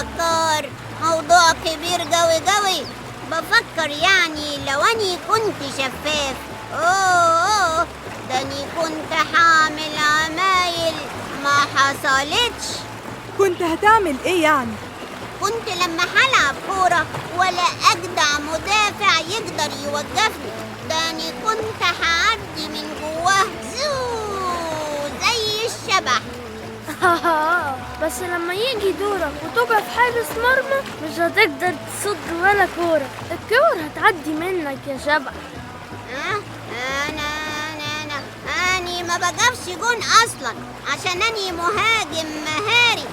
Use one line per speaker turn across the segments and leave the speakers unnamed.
بكار، موضوع كبير قوي. بفكر يعني لو اني كنت شفاف. اوه داني كنت حامل عمايل ما حصلتش.
كنت هتعمل ايه يعني؟
كنت لما هلعب كورة ولا أجدع مدافع يقدر يوقفني، داني كنت هعدي من جواه زي الشبح.
بس لما يجي دورك وتبقى في حارس مرمى مش هتقدر تصد ولا كورة، الكور هتعدي منك يا شبح.
أنا ما بجيبش جون أصلا عشان أني مهاجم مهاري.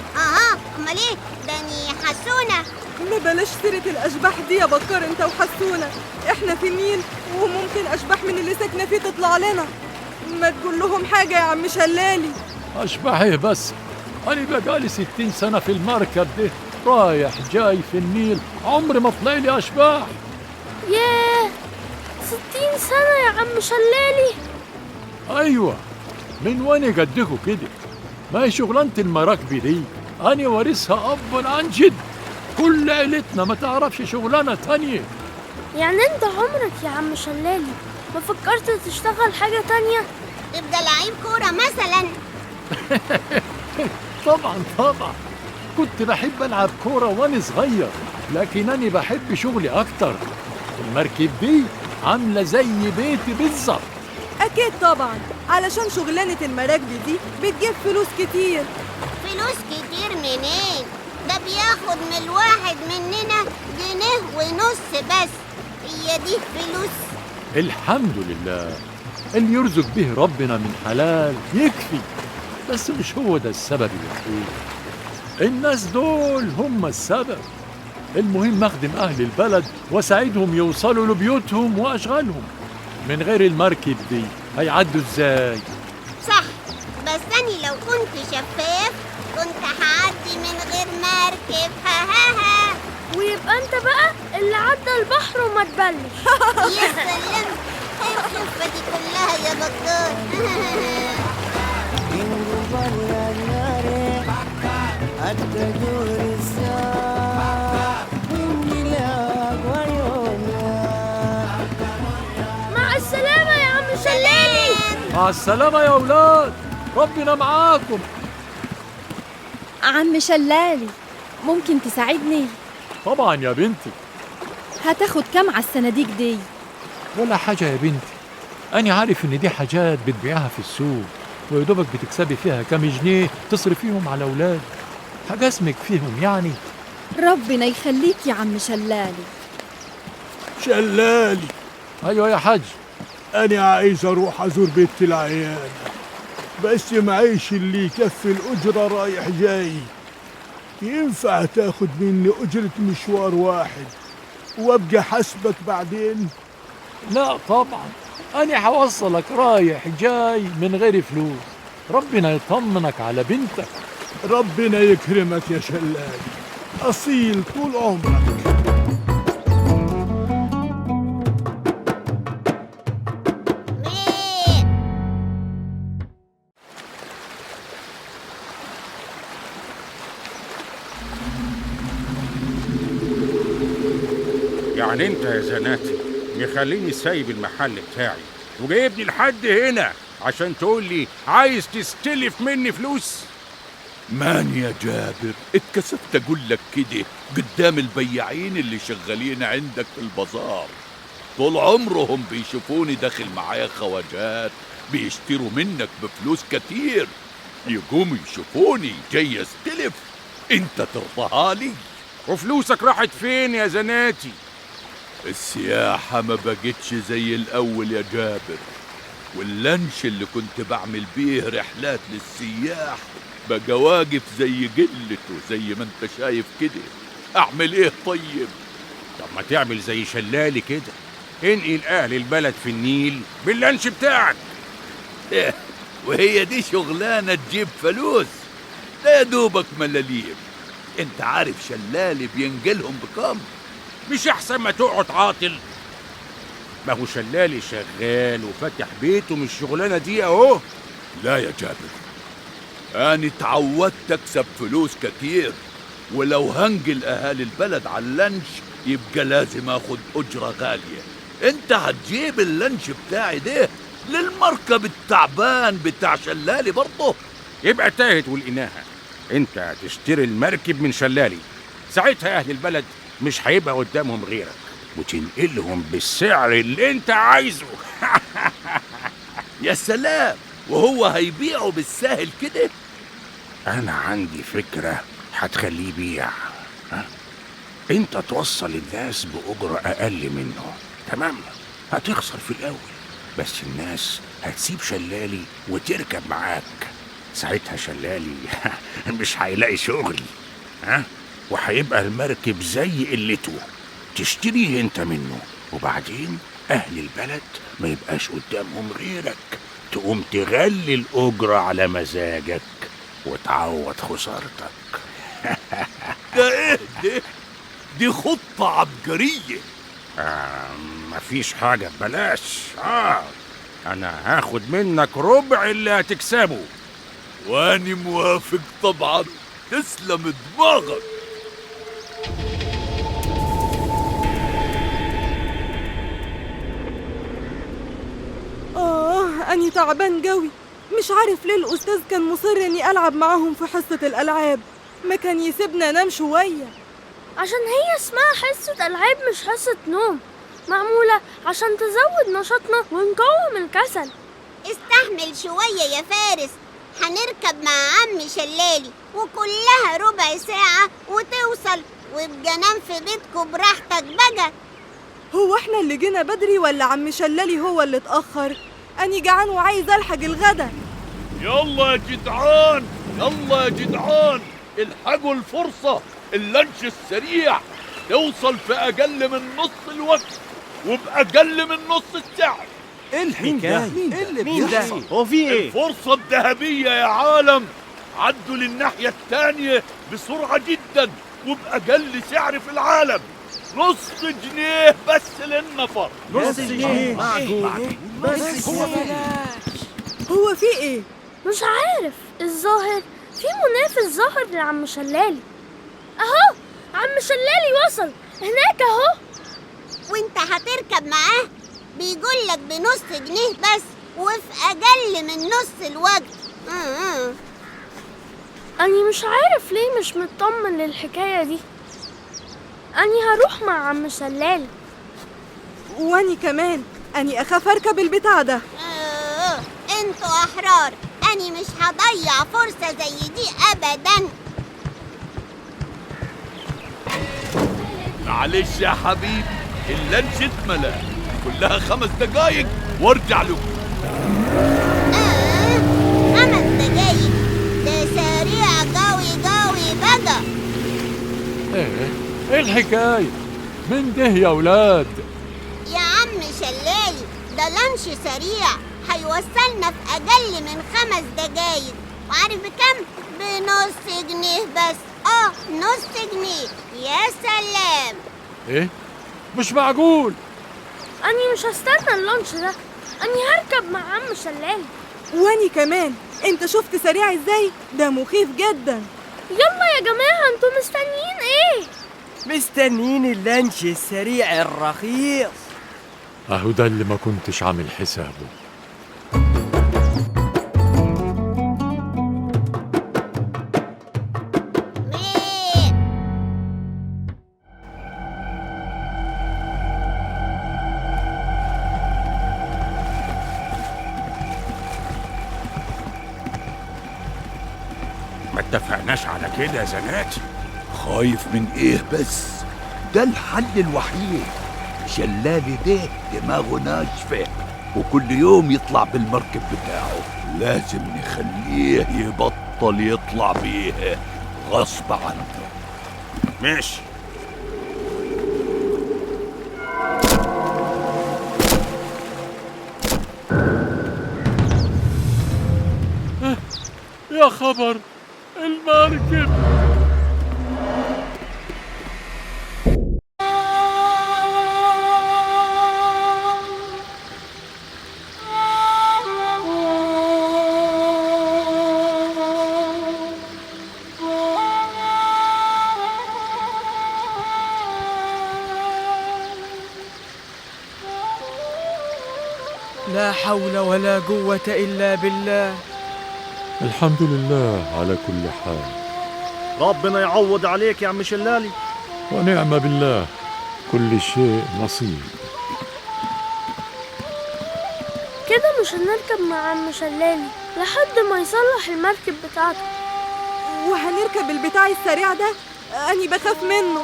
أمال إيه؟ داني حسونة.
ما بلاش سيرة الأشباح دي يا بكار انت وحسونة، احنا في النيل وممكن أشباح من اللي ساكنة فيه تطلع لنا. ما تقول لهم حاجة يا عم شلالي.
أشباح إيه بس؟ أنا بقالي 60 سنة في المركب ده رايح جاي في النيل، عمري ما طلع لي أشباح.
ياه 60 سنة يا عم شلالي.
أيوة، من وين قدكوا كده؟ ما هي شغلانة المراكب دي أنا وارثها أب عن جد، كل عيلتنا ما تعرفش شغلانة تانية.
يعني انت عمرك يا عم شلالي ما فكرت تشتغل حاجة تانية؟
تبقى لعيب كورة مثلا؟
طبعا كنت بحب ألعب كورة وأنا صغير، لكن أنا بحب شغلي أكتر. المركب دي عاملة زي بيتي بالظبط.
أكيد طبعا، علشان شغلانة المراكب دي بتجيب فلوس كتير.
فلوس كتير منين؟ ده بياخد من الواحد مننا جنيه ونص بس. هي دي فلوس؟
الحمد لله، اللي يرزق به ربنا من حلال يكفي، بس مش هو ده السبب الوحيد. الناس دول هم السبب. المهم أخدم أهل البلد وأساعدهم يوصلوا لبيوتهم وأشغالهم. من غير المركب دي هيعدوا إزاي؟
صح، بس أنا لو كنت شفاف كنت هعدي من غير مركب.
ويبقى انت بقى اللي عدى البحر وما تبلش.
يا سلام، ايه الخفة دي كلها يا بكار؟
مع السلامة يا عم شلالي.
مع السلامة يا أولاد، ربنا معاكم.
عم شلالي ممكن تساعدني؟
طبعا يا بنتي.
هتاخد كام على الصناديق دي؟
ولا حاجة يا بنتي، أنا عارف إن دي حاجات بتبيعها في السوق ويدوبك بتكسبي فيها كام جنيه تصرفيهم على أولاد، حاجة اسمك فيهم يعني.
ربنا يخليك يا عم شلالي.
شلالي،
أيوة يا حاج.
أنا عايز أروح أزور بيت العيان، بس معيش اللي يكفي الأجرة رايح جاي. ينفع تاخد مني أجرة مشوار واحد وأبقى حسبك بعدين؟
لا طبعا، أنا هوصلك رايح جاي من غير فلوس. ربنا يطمنك على بنتك.
ربنا يكرمك يا شلالي، أصيل طول عمرك.
يعني انت يا زناتي مخليني سايب المحل بتاعي وجايبني لحد هنا عشان تقول لي عايز تستلف مني فلوس؟
مان يا جابر، اتكسفت اقول لك كده قدام البياعين اللي شغالين عندك في البازار. طول عمرهم بيشوفوني داخل معايا خواجات بيشتروا منك بفلوس كتير، يقوموا يشوفوني جاي استلف، انت ترضاها لي؟
وفلوسك راحت فين يا زناتي؟
السياحة ما بقتش زي الأول يا جابر، واللانش اللي كنت بعمل بيه رحلات للسياح بقى واقف زي قلته زي ما انت شايف كده. أعمل إيه طيب؟
طب ما تعمل زي شلالي كده، انقل أهل البلد في النيل باللانش بتاعك.
إيه، وهي دي شغلانة تجيب فلوس؟ لا يا دوبك ملاليم. انت عارف شلالي بينقلهم بكام؟
مش أحسن ما تقعد عاطل؟ ما هو شلالي شغال وفتح بيته من الشغلانة دي اهو.
لا يا جابر، أنا اتعودت أكسب فلوس كتير، ولو هنجل أهالي البلد على اللانش يبقى لازم أخد أجرة غالية. أنت هتجيب اللانش بتاعي ده للمركب التعبان بتاع شلالي برضه؟
يبقى تاهت ولقيناها. انت تشتري المركب من شلالي، ساعتها اهل البلد مش هيبقى قدامهم غيرك، وتنقلهم بالسعر اللي انت عايزه.
يا سلام، وهو هيبيعه بالساهل كده؟
انا عندي فكرة هتخليه يبيع. انت توصل الناس بأجرة اقل منه، تمام؟ هتخسر في الاول، بس الناس هتسيب شلالي وتركب معاك. ساعتها شلالي مش هيلاقي شغل، وهيبقى المركب زي قلته. تشتريه انت منه، وبعدين اهل البلد ما يبقاش قدامهم غيرك، تقوم تغلي الأجرة على مزاجك وتعوض خسارتك.
ده ايه ده؟ دي خطة عبقرية.
مفيش حاجة ببلاش. أنا هاخد منك ربع اللي هتكسبه.
واني موافق طبعا، تسلم دماغك.
أني تعبان قوي. مش عارف ليه الأستاذ كان مصر إني ألعب معاهم في حصة الألعاب، ما كان يسيبنا أنام شوية.
عشان هي اسمها حصة ألعاب مش حصة نوم، معمولة عشان تزود نشاطنا ونقوم الكسل.
استحمل شوية يا فارس، هنركب مع عم شلالي وكلها ربع ساعة وتوصل، وابقى نام في بيتكم براحتك بقى.
هو احنا اللي جينا بدري ولا عم شلالي هو اللي اتأخر؟ أني جعان وعايز ألحق الغدا.
يلا يا جدعان، يلا يا جدعان، الحقوا الفرصة. اللانش السريع توصل في أقل من نص الوقت وبأقل من نص السعر.
ايه الحكاية؟ ايه اللي بيحصل؟ هو في ايه؟
الفرصة الذهبية يا عالم. عدوا للناحية التانية بسرعة جدا وبأقل سعر في العالم. نص جنيه بس للنفر.
نص جنيه؟ معقول؟ بس
هو في ايه؟
مش عارف، الظاهر في منافس ظهر لعم شلالي. اهو عم شلالي وصل هناك اهو.
وانت هتركب معاه؟ بيقولك بنص جنيه بس وفي أقل من نص الوقت.
أني مش عارف ليه مش مطمن للحكاية دي. أني هروح مع عم شلالي.
وأني كمان، أني أخاف أركب البتاع ده.
انتوا أحرار، أني مش هضيع فرصة زي دي أبدا.
معلش يا حبيبي، اللانش اتملى، كلها 5 دقايق وارجع له.
5 دقايق؟ ده سريع قوي بقى.
ايه الحكاية؟ من ده يا ولاد؟
يا عم شلالي، ده لانش سريع هيوصلنا في أقل من 5 دقايق. وعارف بكم؟ بنص جنيه بس. نص جنيه. يا سلام.
ايه؟ مش معقول.
أني مش هستنى اللانش ده، أني هركب مع عم شلالي.
وأني كمان. انت شفت سريع ازاي؟ ده مخيف جدا.
يلا يا جماعة، انتوا مستنيين ايه؟
مستنيين اللانش السريع الرخيص.
اهو ده اللي ما كنتش عامل حسابه.
ما اتفقناش على كده يا زناتي.
خايف من ايه بس؟ ده الحل الوحيد. شلالي ده دماغه ناشفة وكل يوم يطلع بالمركب بتاعه، لازم نخليه يبطل يطلع بيه غصب عنه.
ماشي.
يا خبر، المركب.
لا حول ولا قوة إلا بالله.
الحمد لله على كل حال.
ربنا يعوض عليك يا عم شلالي.
ونعم بالله، كل شيء نصيب.
كده مش هنركب مع عم شلالي لحد ما يصلح المركب بتاعته.
وهنركب البتاع السريع ده، أني بخاف منه.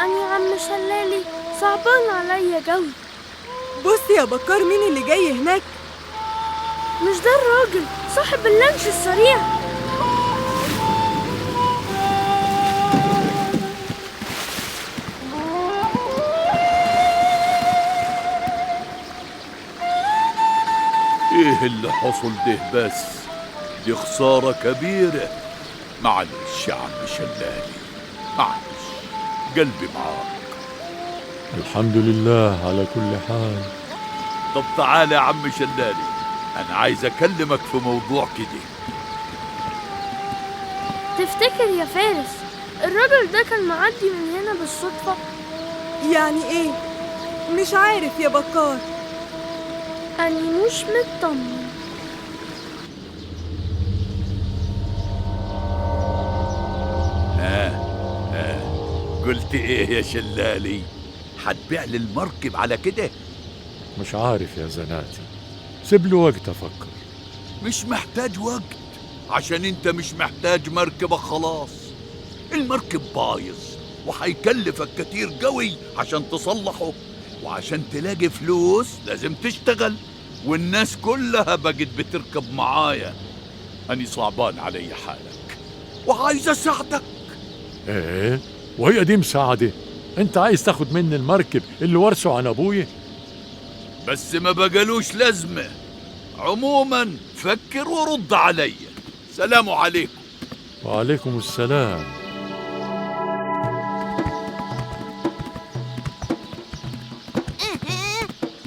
أنا يا عم شلالي صعبان عليا جوي.
بص يا بكار، مين اللي جاي هناك؟
مش ده الراجل صاحب اللانش السريع؟
ايه اللي حصل ده بس؟ دي خسارة كبيرة. معلش يا عم شلالي، معلش، قلبي معاك.
الحمد لله على كل حال.
طب تعالى يا عم شلالي، أنا عايز أكلمك في موضوع كده.
تفتكر يا فارس الراجل ده كان معدي من هنا بالصدفة؟
يعني إيه؟ مش عارف يا بكار.
أنا مش مطمن.
قلت إيه يا شلالي؟ هتبيع لي المركب على كده؟
مش عارف يا زناتي، سيب له وقت أفكر.
مش محتاج وقت، عشان انت مش محتاج مركبة خلاص. المركب بايظ وهيكلفك كتير قوي عشان تصلحه، وعشان تلاقي فلوس لازم تشتغل، والناس كلها بقت بتركب معايا. أني صعبان علي حالك وعايز أساعدك.
ايه؟ وهي دي مساعدة؟ انت عايز تاخد مني المركب اللي ورثه عن ابويا؟
بس ما بقالوش لازمة. عموما فكر ورد علي. سلام عليكم.
وعليكم السلام.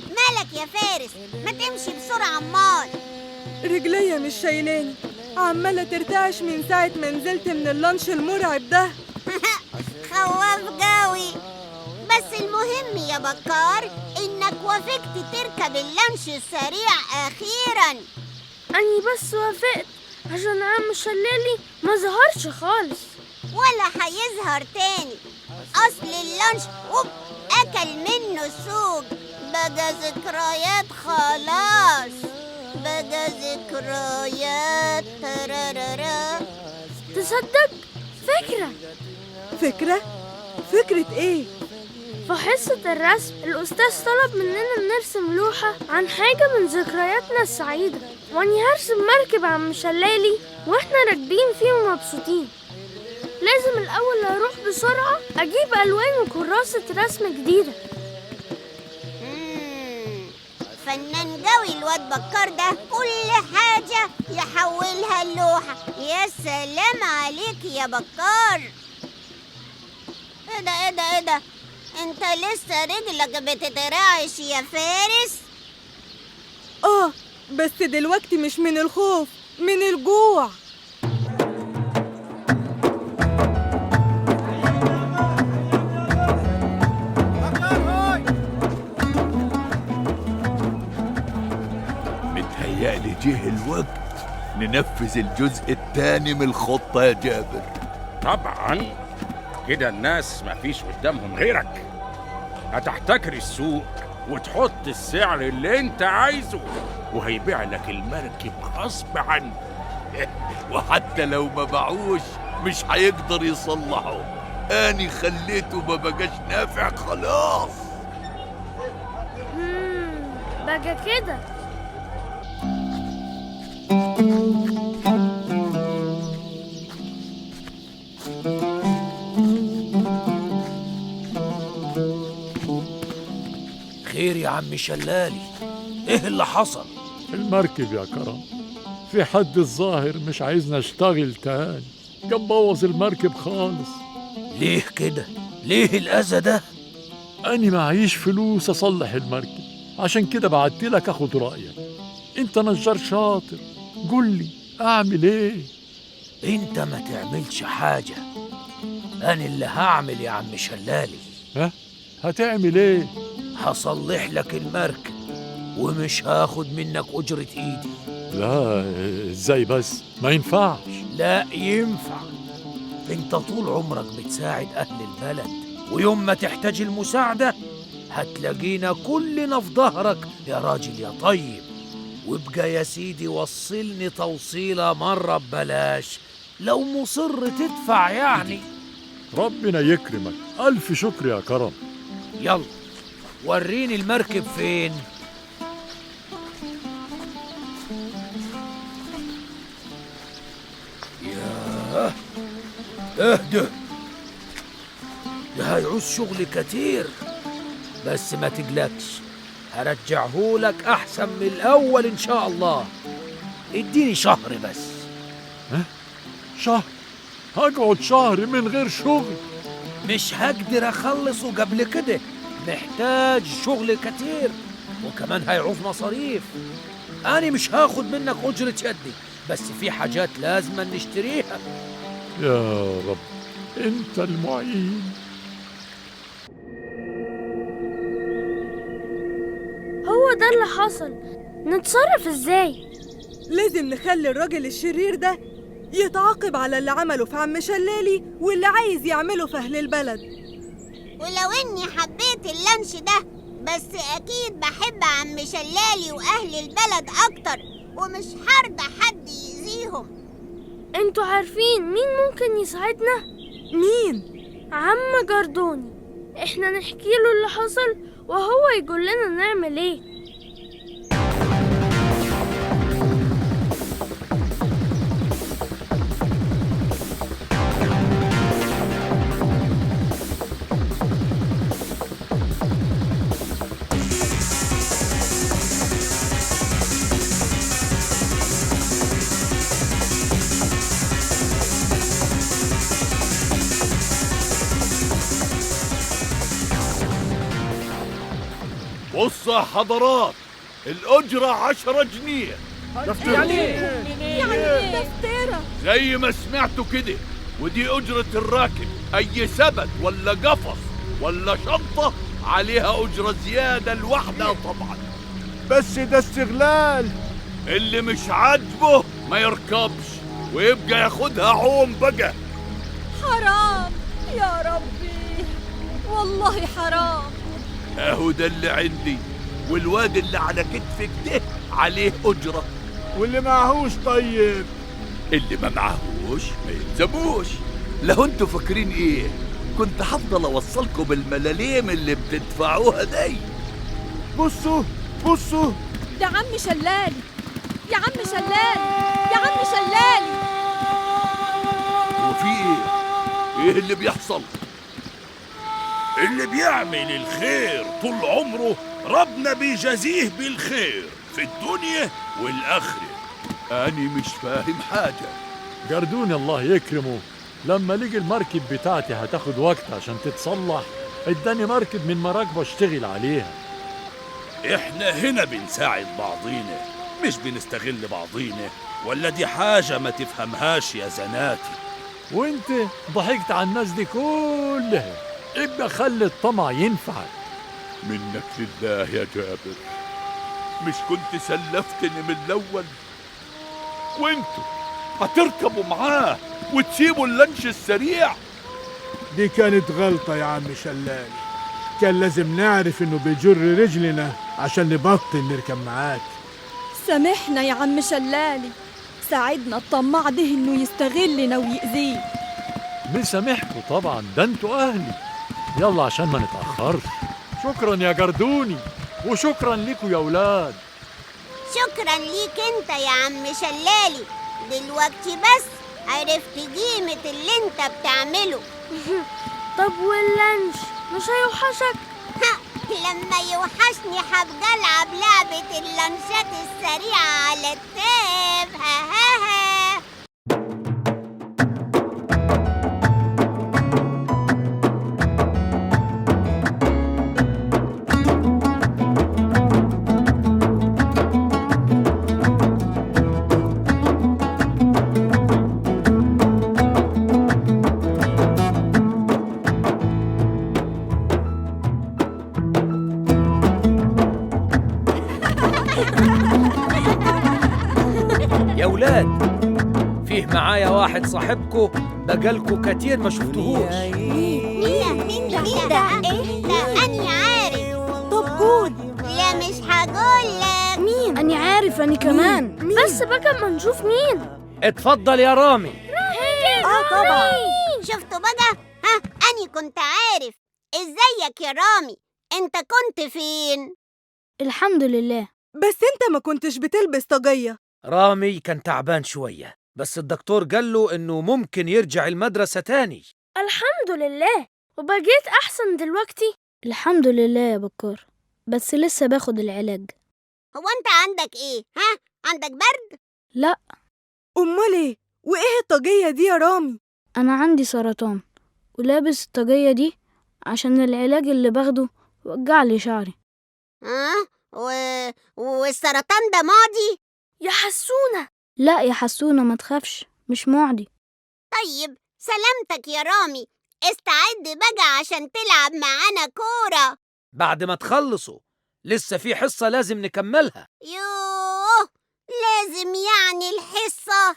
مالك يا فارس؟ ما تمشي بسرعة عمال.
رجليا مش شايلاني، عمالة ترتعش من ساعة ما نزلت من اللانش المرعب ده.
خواف جوي. بس المهم يا بكار إنك وافقت تركب اللانش السريع أخيراً.
أني بس وافقت عشان عم شلالي ما ظهرش خالص.
ولا هيظهر تاني. أصل اللانش أكل منه السوق. بقى ذكريات خلاص. بقى ذكريات. ترارارا.
تصدق فكرة؟
فكرة؟ فكرة إيه؟
في حصة الرسم الأستاذ طلب مننا نرسم لوحة عن حاجة من ذكرياتنا السعيدة، وأني هرسم مركب عم شلالي وإحنا راكبين فيه ومبسوطين. لازم الأول أروح بسرعة أجيب ألوان وكراسة رسم جديدة.
فنان جوي الواد بكار ده، كل حاجة يحولها اللوحة. يا سلام عليك يا بكار. ايه ده انت لسه رجلك بتترعش يا فارس؟
بس دلوقتي مش من الخوف، من الجوع.
متهيألي جه الوقت ننفذ الجزء الثاني من الخطة يا جابر.
طبعا كده الناس مفيش قدامهم غيرك. هتحتكر السوق وتحط السعر اللي انت عايزه، وهيبيع لك المركب غصب عنه.
وحتى لو ما باعوش مش هيقدر يصلحه. اني خليته ما بقاش نافع خلاص.
بقى كده.
خير يا عم شلالي، ايه اللي حصل؟
المركب يا كرم، في حد الظاهر مش عايزنا نشتغل تاني، كان بوظ المركب خالص.
ليه كده؟ ليه الأذى ده؟
أنا معيش فلوس أصلح المركب، عشان كده بعتلك أخد رأيك. أنت نجار شاطر، قول لي أعمل إيه؟
أنت ما تعملش حاجة، أنا اللي هعمل يا عم شلالي.
هتعمل إيه؟
هصلح لك المركب ومش هاخد منك أجرة إيدي.
لا، ازاي بس؟ ما ينفعش.
لا ينفع. انت طول عمرك بتساعد أهل البلد، ويوم ما تحتاج المساعدة هتلاقينا كلنا في ظهرك يا راجل يا طيب. وابقى يا سيدي وصلني توصيلة مرة ببلاش لو مصر تدفع يعني.
ربنا يكرمك، ألف شكر يا كرم.
يلا وريني المركب فين. ياه، اهدى، ده هيعوز شغل كتير، بس ما تقلقش هرجعهولك أحسن من الأول إن شاء الله. اديني شهر بس.
شهر؟ هقعد شهر من غير شغل؟
مش هقدر أخلصه قبل كده، محتاج شغل كتير، وكمان هيعوز مصاريف. أنا مش هاخد منك أجرة يدي، بس في حاجات لازم نشتريها.
يا رب أنت المعين.
هو ده اللي حصل، نتصرف ازاي؟
لازم نخلي الراجل الشرير ده يتعاقب على اللي عمله في عم شلالي واللي عايز يعمله في أهل البلد.
ولو إني حبيت اللانش ده، بس أكيد بحب عم شلالي وأهل البلد أكتر، ومش هرضى حد يأذيهم.
انتوا عارفين مين ممكن يساعدنا؟
مين؟
عم جردوني. احنا نحكي له اللي حصل وهو يقول لنا نعمل ايه.
بص يا حضرات، الأجرة 10 جنيه.
يعني دفترة
زي ما سمعتوا كده، ودي أجرة الراكب. أي سبت ولا قفص ولا شنطة عليها أجرة زيادة لوحدها طبعا.
بس ده استغلال.
اللي مش عاجبه ما يركبش ويبقى ياخدها عوم بقى.
حرام يا ربي، والله حرام.
اهو ده اللي عندي، والواد اللي على كتفك ده عليه أجرة.
واللي معهوش طيب؟
اللي ما معهوش ما يلزموش. لو انتوا فاكرين ايه كنت هفضل اوصلكم بالملاليم اللي بتدفعوها دي.
بصوا بصوا،
ده عم شلالي، يا عم شلالي، يا عم شلالي.
وفي ايه اللي بيحصل؟
اللي بيعمل الخير طول عمره ربنا بيجازيه بالخير في الدنيا والآخرة.
أنا مش فاهم حاجة.
جردوني الله يكرمه لما لقي المركب بتاعتي هتاخد وقت عشان تتصلح، اداني مركب من مراكبه اشتغل عليها.
احنا هنا بنساعد بعضينا، مش بنستغل بعضينا. ولا دي حاجة ما تفهمهاش يا زناتي؟
وانت ضحكت على الناس دي كلها، ابقى خلي الطمع ينفعك.
منك لله يا جابر، مش كنت سلفتني من الأول؟ وانتوا هتركبوا معاه وتسيبوا اللانش السريع؟
دي كانت غلطة يا عم شلالي، كان لازم نعرف انه بيجر رجلنا عشان نبطل نركب معاك.
سامحنا يا عم شلالي، ساعدنا الطماع ده انه يستغلنا ويأذيه.
مسامحكوا طبعا، ده انتوا اهلي. يلا عشان ما نتأخرش. شكرا يا جردوني، وشكرا ليكوا يا ولاد.
شكرا ليك انت يا عم شلالي، دلوقتي بس عرفت قيمة اللي انت بتعمله.
طب واللانش مش هيوحشك؟
لما يوحشني هبقى العب لعبة اللانشات السريعة على التاب. ها ها ها.
واحد صاحبكو بقالكو كتير ما شفتهوش.
مين ده؟ لا أني عارف.
طب قول.
لا مش هقول لك.
مين؟ أنا عارف أنا كمان. بس بقى ما نشوف مين.
اتفضل يا رامي.
طبعا.
شفتوا بقى؟ ها أني كنت عارف. إزيك يا رامي؟ أنت كنت فين؟
الحمد لله.
بس انت ما كنتش بتلبس طاقية.
رامي كان تعبان شوية، بس الدكتور قال له إنه ممكن يرجع المدرسة تاني.
الحمد لله، وبقيت أحسن دلوقتي. الحمد لله يا بكار، بس لسه باخد العلاج.
هو أنت عندك إيه؟ ها؟ عندك برد؟
لا،
أمال إيه؟ وإيه الطاقية دي يا رامي؟
أنا عندي سرطان، ولابس الطاقية دي عشان العلاج اللي باخده وجعلي شعري.
والسرطان ده معدي؟
يا حسونة. لا يا حسونة، ما تخافش، مش معدي.
طيب سلامتك يا رامي. استعد بقى عشان تلعب معانا كورة.
بعد ما تخلصوا لسه في حصة لازم نكملها.
يوه، لازم يعني الحصة.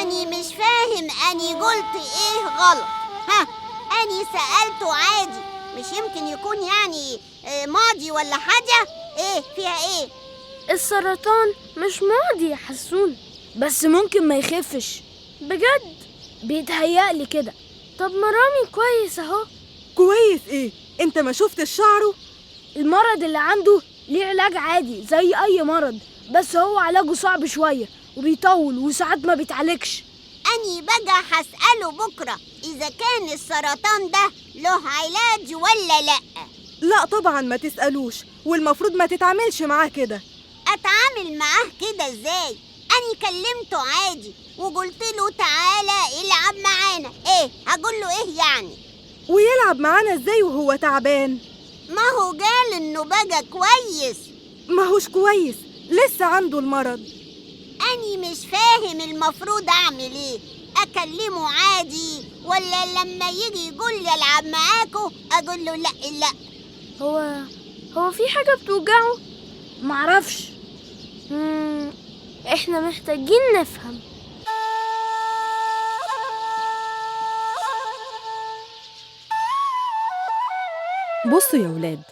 أني مش فاهم أني قلت إيه غلط. ها، أني سألته عادي، مش يمكن يكون يعني ماضي ولا حاجة؟ إيه فيها إيه؟
السرطان مش معدي يا حسون، بس ممكن ما يخفش. بجد بيتهيألي كده. طب ما رامي كويس اهو.
كويس إيه؟ أنت ما شفتش شعره؟
المرض اللي عنده ليه علاج عادي زي أي مرض، بس هو علاجه صعب شوية وبيطول وساعات ما بيتعالجش.
أني بقى هسأله بكرة إذا كان السرطان ده له علاج ولا لأ.
لا طبعا ما تسألوش، والمفروض ما تتعاملش معاه كده.
أتعامل معاه كده إزاي؟ أني كلمته عادي وقلت له تعالى العب معانا. إيه هقول له إيه يعني؟
ويلعب معانا إزاي وهو تعبان؟
ما هو قال إنه بقى كويس.
ما هوش كويس، لسه عنده المرض.
أني مش فاهم المفروض أعمل إيه. أكلمه عادي ولا لما يجي يقول لي ألعب معاكو أقول له لأ؟
هو في حاجة بتوجعه؟ معرفش. احنا محتاجين نفهم.
بصوا يا ولاد،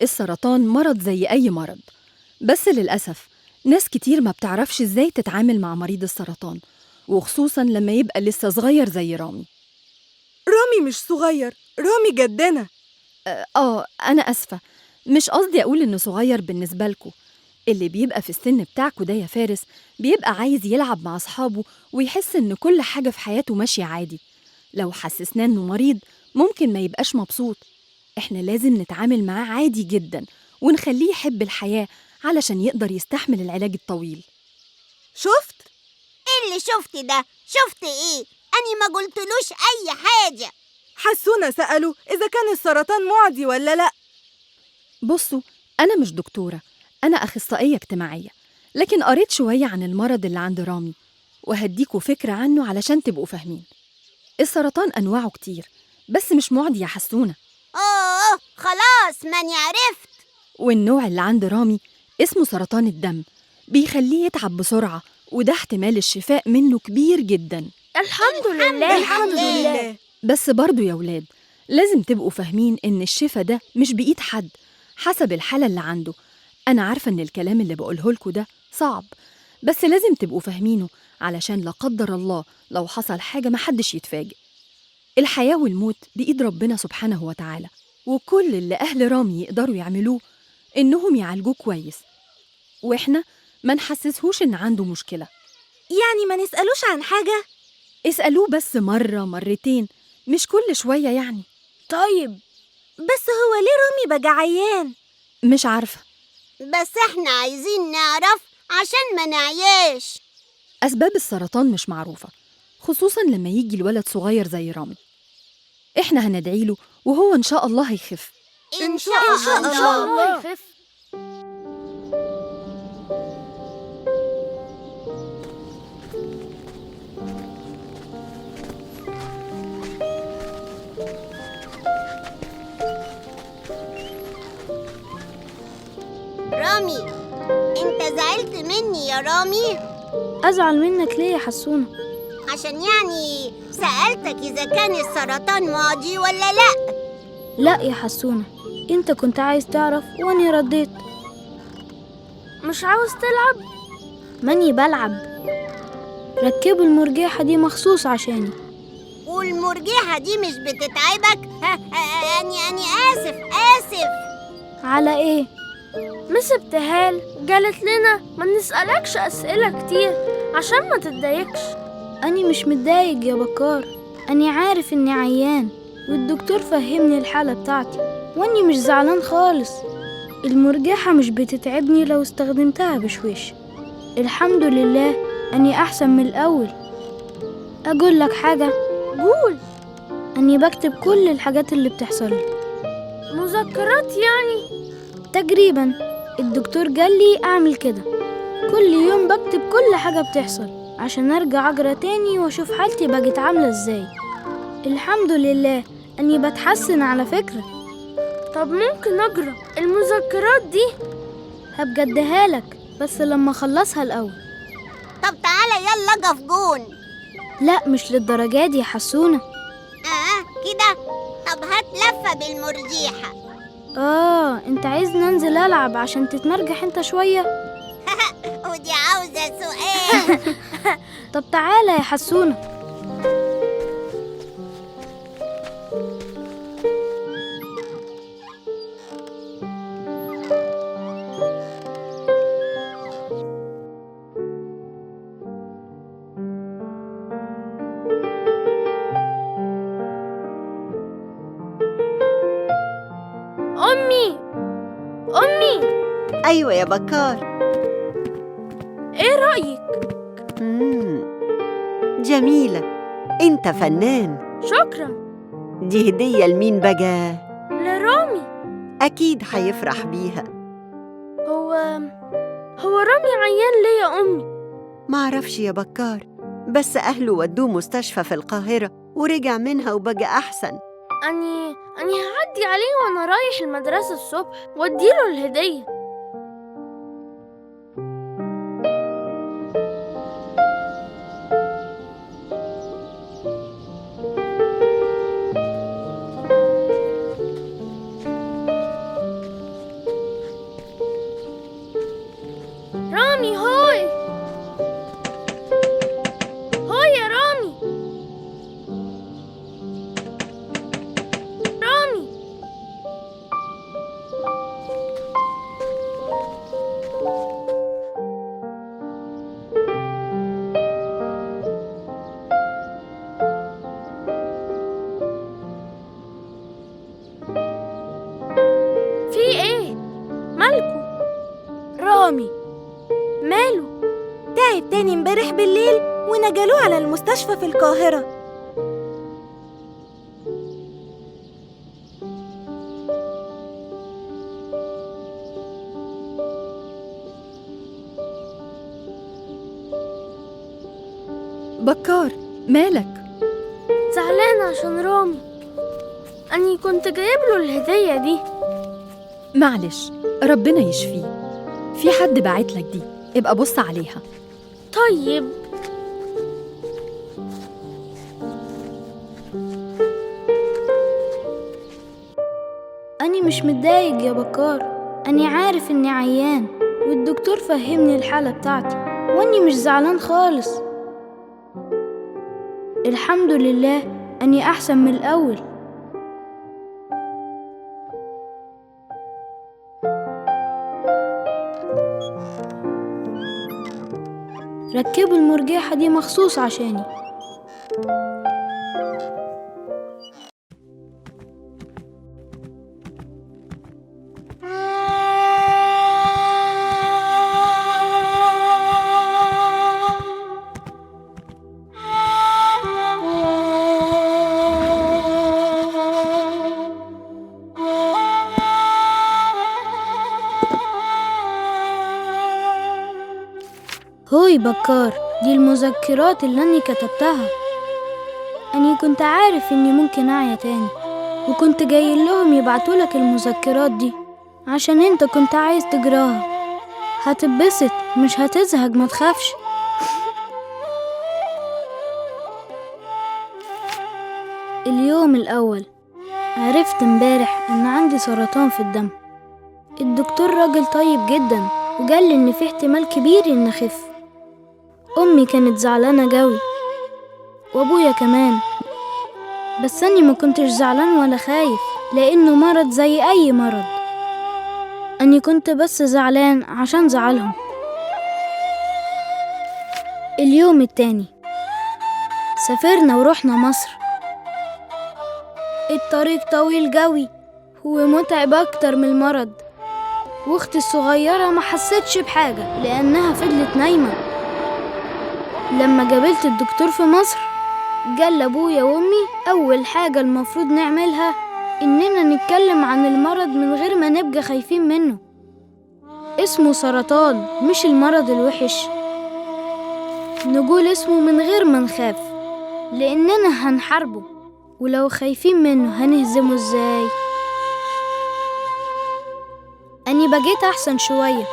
السرطان مرض زي أي مرض، بس للأسف ناس كتير ما بتعرفش إزاي تتعامل مع مريض السرطان، وخصوصاً لما يبقى لسه صغير زي رامي.
رامي مش صغير، رامي جدنا.
أنا أسفة، مش قصدي أقول إنه صغير بالنسبة لكم. اللي بيبقى في السن بتاعكوا ده يا فارس بيبقى عايز يلعب مع أصحابه ويحس إن كل حاجة في حياته ماشية عادي. لو حسسناه إنه مريض ممكن ما يبقاش مبسوط. إحنا لازم نتعامل معاه عادي جدا ونخليه يحب الحياة علشان يقدر يستحمل العلاج الطويل.
شفت؟
إيه اللي شفت ده؟ شفت إيه؟ أني ما قلتلوش أي حاجة.
حسونة سأله إذا كان السرطان معدي ولا لأ.
بصوا، أنا مش دكتورة، أنا أخصائية اجتماعية، لكن قريت شوية عن المرض اللي عند رامي وهديكوا فكرة عنه علشان تبقوا فاهمين. السرطان أنواعه كتير، بس مش معدي يا حسونة.
خلاص ماني عرفت.
والنوع اللي عند رامي اسمه سرطان الدم، بيخليه يتعب بسرعة، وده احتمال الشفاء منه كبير جدا.
الحمد لله.
الحمد لله.
بس برضو يا ولاد لازم تبقوا فاهمين إن الشفاء ده مش بإيد حد، حسب الحالة اللي عنده. أنا عارفة إن الكلام اللي بقوله لكم ده صعب، بس لازم تبقوا فاهمينه علشان لا قدر الله لو حصل حاجة محدش يتفاجئ. الحياة والموت بإيد ربنا سبحانه وتعالى، وكل اللي أهل رامي يقدروا يعملوه إنهم يعالجوه كويس، وإحنا ما نحسسهوش إن عنده مشكلة.
يعني ما نسألوش عن حاجة؟
اسألوه بس مرة مرتين، مش كل شوية يعني.
طيب
بس هو ليه رامي بقى عيان؟
مش عارفة،
بس احنا عايزين نعرف عشان ما نعياش.
أسباب السرطان مش معروفة، خصوصاً لما يجي الولد صغير زي رامي. إحنا هندعيله وهو إن شاء الله هيخف.
إن شاء
الله يخف.
رامي، انت زعلت مني يا رامي؟
أزعل منك ليه يا حسونة؟
عشان يعني سألتك إذا كان السرطان معدي ولا لأ.
لا يا حسونة، انت كنت عايز تعرف واني رديت. مش عاوز تلعب؟ ماني بلعب. ركبوا المرجحة دي مخصوص عشاني.
والمرجحة دي مش بتتعبك؟ أنا آسف.
على ايه؟ مس ابتهال قالت لنا ما نسألكش أسئلة كتير عشان ما تتضايقش. أني مش متضايق يا بكار، أني عارف إني عيان والدكتور فهمني الحالة بتاعتي، وأني مش زعلان خالص. المرجحة مش بتتعبني لو استخدمتها بشويش. الحمد لله أني أحسن من الأول. أقول لك حاجة؟ قول. أني بكتب كل الحاجات اللي بتحصل لي. مذكرات يعني؟ تقريبا. الدكتور قال لي أعمل كده، كل يوم بكتب كل حاجة بتحصل عشان أرجع أقرأ تاني وأشوف حالتي بقت عاملة إزاي. الحمد لله أني بتحسن على فكرة. طب ممكن أقرأ المذكرات دي؟ هبقى أديها لك بس لما أخلصها الأول.
طب تعالى يلا اقف جون.
لا مش للدرجة دي يا حسونة.
كده. طب هات لفة بالمرجيحة.
انت عايز ننزل ألعب عشان تتمرجح انت شوية؟
ودي عاوزة سؤال.
طب تعالى يا حسونة. أمي.
أيوة يا بكار.
إيه رأيك؟
جميلة، أنت فنان.
شكرا.
دي هدية لمين بقى؟
لرامي.
أكيد هيفرح بيها.
هو رامي عيان ليه يا أمي؟
معرفش يا بكار، بس أهله ودوه مستشفى في القاهرة ورجع منها وبقى أحسن.
أني هعدي عليه وأنا رايح المدرسة الصبح وأديله الهدية. رامي هوي يا رامي. في ايه؟ مالكو؟ رامي ماله؟
تعب تاني امبارح بالليل ونقلوه على المستشفى في القاهرة.
بكار مالك؟
زعلانة عشان رامي، أني كنت جايب له الهدية دي.
معلش، ربنا يشفيه. في حد باعتلك دي، ابقى بص عليها.
طيب. أني مش متضايق يا بكار، أني عارف إني عيان والدكتور فهمني الحالة بتاعتي، وأني مش زعلان خالص. الحمد لله أني أحسن من الأول. ركبوا المرجحة دي مخصوص عشاني. هوي بكار، دي المذكرات اللي أني كتبتها. أني كنت عارف إني ممكن أعيا تاني، وكنت جاي لهم يبعتولك المذكرات دي عشان أنت كنت عايز تجراها. هتتبسط مش هتزهق، ما تخافش. اليوم الأول عرفت امبارح إن عندي سرطان في الدم. الدكتور راجل طيب جدا وقال لي إن في احتمال كبير إن أخف. أمي كانت زعلانة جوي وأبويا كمان، بس أني ما كنتش زعلان ولا خايف لأنه مرض زي أي مرض. أني كنت بس زعلان عشان زعلهم. اليوم التاني سافرنا ورحنا مصر. الطريق طويل جوي ومتعب أكتر من المرض، واختي الصغيرة ما حستش بحاجة لأنها فضلت نايمة. لما قابلت الدكتور في مصر قال لأبويا وأمي أول حاجة المفروض نعملها إننا نتكلم عن المرض من غير ما نبقى خايفين منه. اسمه سرطان مش المرض الوحش، نقول اسمه من غير ما نخاف لأننا هنحاربه، ولو خايفين منه هنهزمه ازاي؟ أني بقيت أحسن شوية،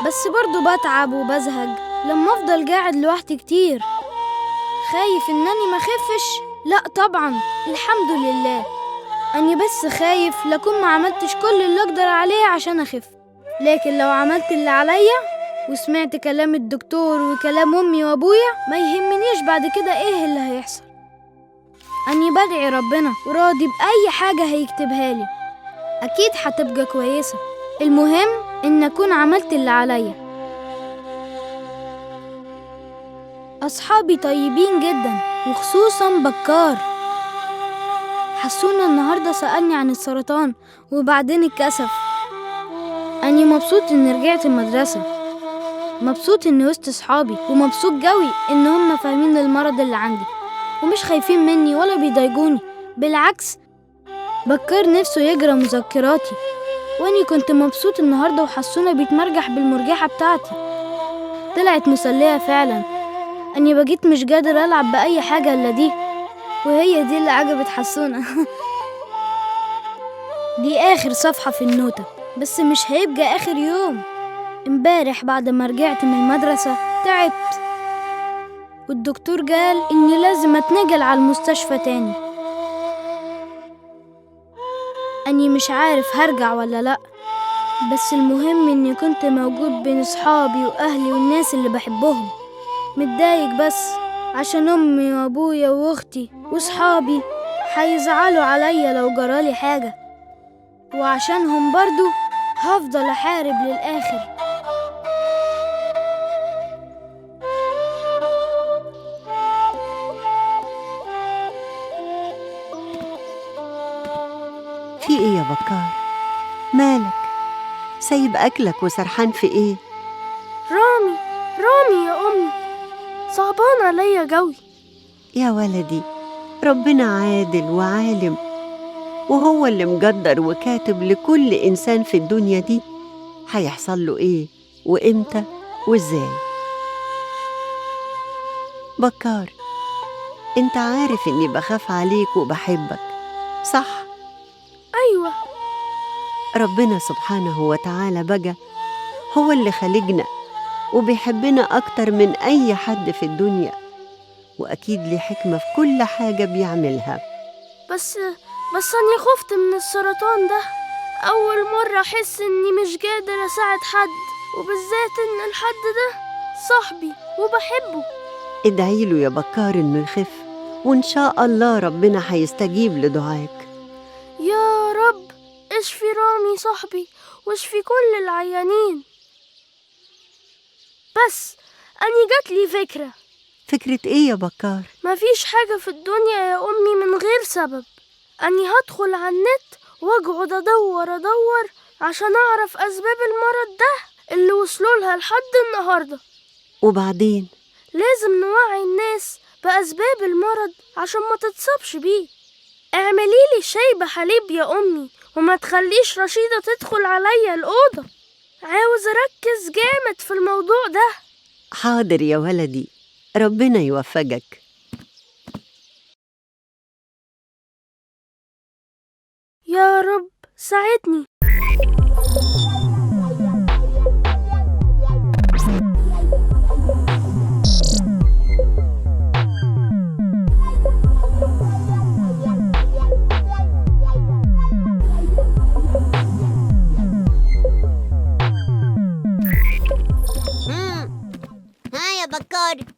بس برضو بتعب وبزهق لما أفضل قاعد لوحدي كتير. خايف إنني ما خفش؟ لا طبعا، الحمد لله. أني بس خايف لكون ما عملتش كل اللي أقدر عليه عشان أخف، لكن لو عملت اللي عليا وسمعت كلام الدكتور وكلام أمي وأبويا ما يهمنيش بعد كده إيه اللي هيحصل. أني بدعي ربنا وراضي بأي حاجة هيكتبها لي، أكيد هتبقى كويسة. المهم إن أكون عملت اللي عليا. أصحابي طيبين جدا وخصوصا بكار. حسونا النهاردة سألني عن السرطان وبعدين اتكسف. أني مبسوط إني رجعت المدرسة، مبسوط إني وسط صحابي، ومبسوط جوي إن هم فاهمين المرض اللي عندي ومش خايفين مني ولا بيضايقوني. بالعكس، بكر نفسه يقرأ مذكراتي، وأني كنت مبسوط النهاردة وحسونا بيتمرجح بالمرجحة بتاعتي. طلعت مسلية فعلا. أني بقيت مش قادر ألعب بأي حاجة إلا دي، وهي دي اللي عجبت حسونا. دي آخر صفحة في النوتة، بس مش هيبقى آخر يوم. امبارح بعد ما رجعت من المدرسة تعبت، والدكتور قال إني لازم أتنقل على المستشفى تاني. أني مش عارف هرجع ولا لأ، بس المهم إني كنت موجود بين أصحابي وأهلي والناس اللي بحبهم. متضايق بس عشان أمي وأبويا وأختي وصحابي هيزعلوا عليا لو جرالي حاجة، وعشانهم برضو هفضل أحارب للآخر.
في ايه يا بكار؟ مالك؟ سايب أكلك وسرحان في ايه؟
رامي يا أمي، صعبان عليا جوي.
يا ولدي، ربنا عادل وعالم، وهو اللي مقدر وكاتب لكل إنسان في الدنيا دي هيحصل له إيه وإمتى وإزاي. بكار، أنت عارف إني بخاف عليك وبحبك، صح؟
أيوة.
ربنا سبحانه وتعالى بقى هو اللي خلقنا وبيحبنا أكتر من أي حد في الدنيا، وأكيد ليه حكمة في كل حاجة بيعملها.
بس أني خفت من السرطان ده. أول مرة أحس إني مش قادر أساعد حد، وبالذات إن الحد ده صاحبي وبحبه.
ادعيله يا بكار إنه يخف، وإن شاء الله ربنا هيستجيب لدعائك.
يا رب اشفي رامي صاحبي واشفي كل العيانين. بس أني جاتلي فكرة.
فكرة إيه يا بكار؟
مفيش حاجة في الدنيا يا أمي من غير سبب. أني هدخل على النت وأقعد أدور عشان أعرف أسباب المرض ده اللي وصلوا لها لحد النهاردة.
وبعدين؟
لازم نوعي الناس بأسباب المرض عشان ما تتصابش بيه. اعمليلي شاي بحليب يا أمي، وما تخليش رشيدة تدخل عليا الأوضة. عاوز أركز جامد في الموضوع ده.
حاضر يا ولدي، ربنا يوفقك.
يا رب ساعدني.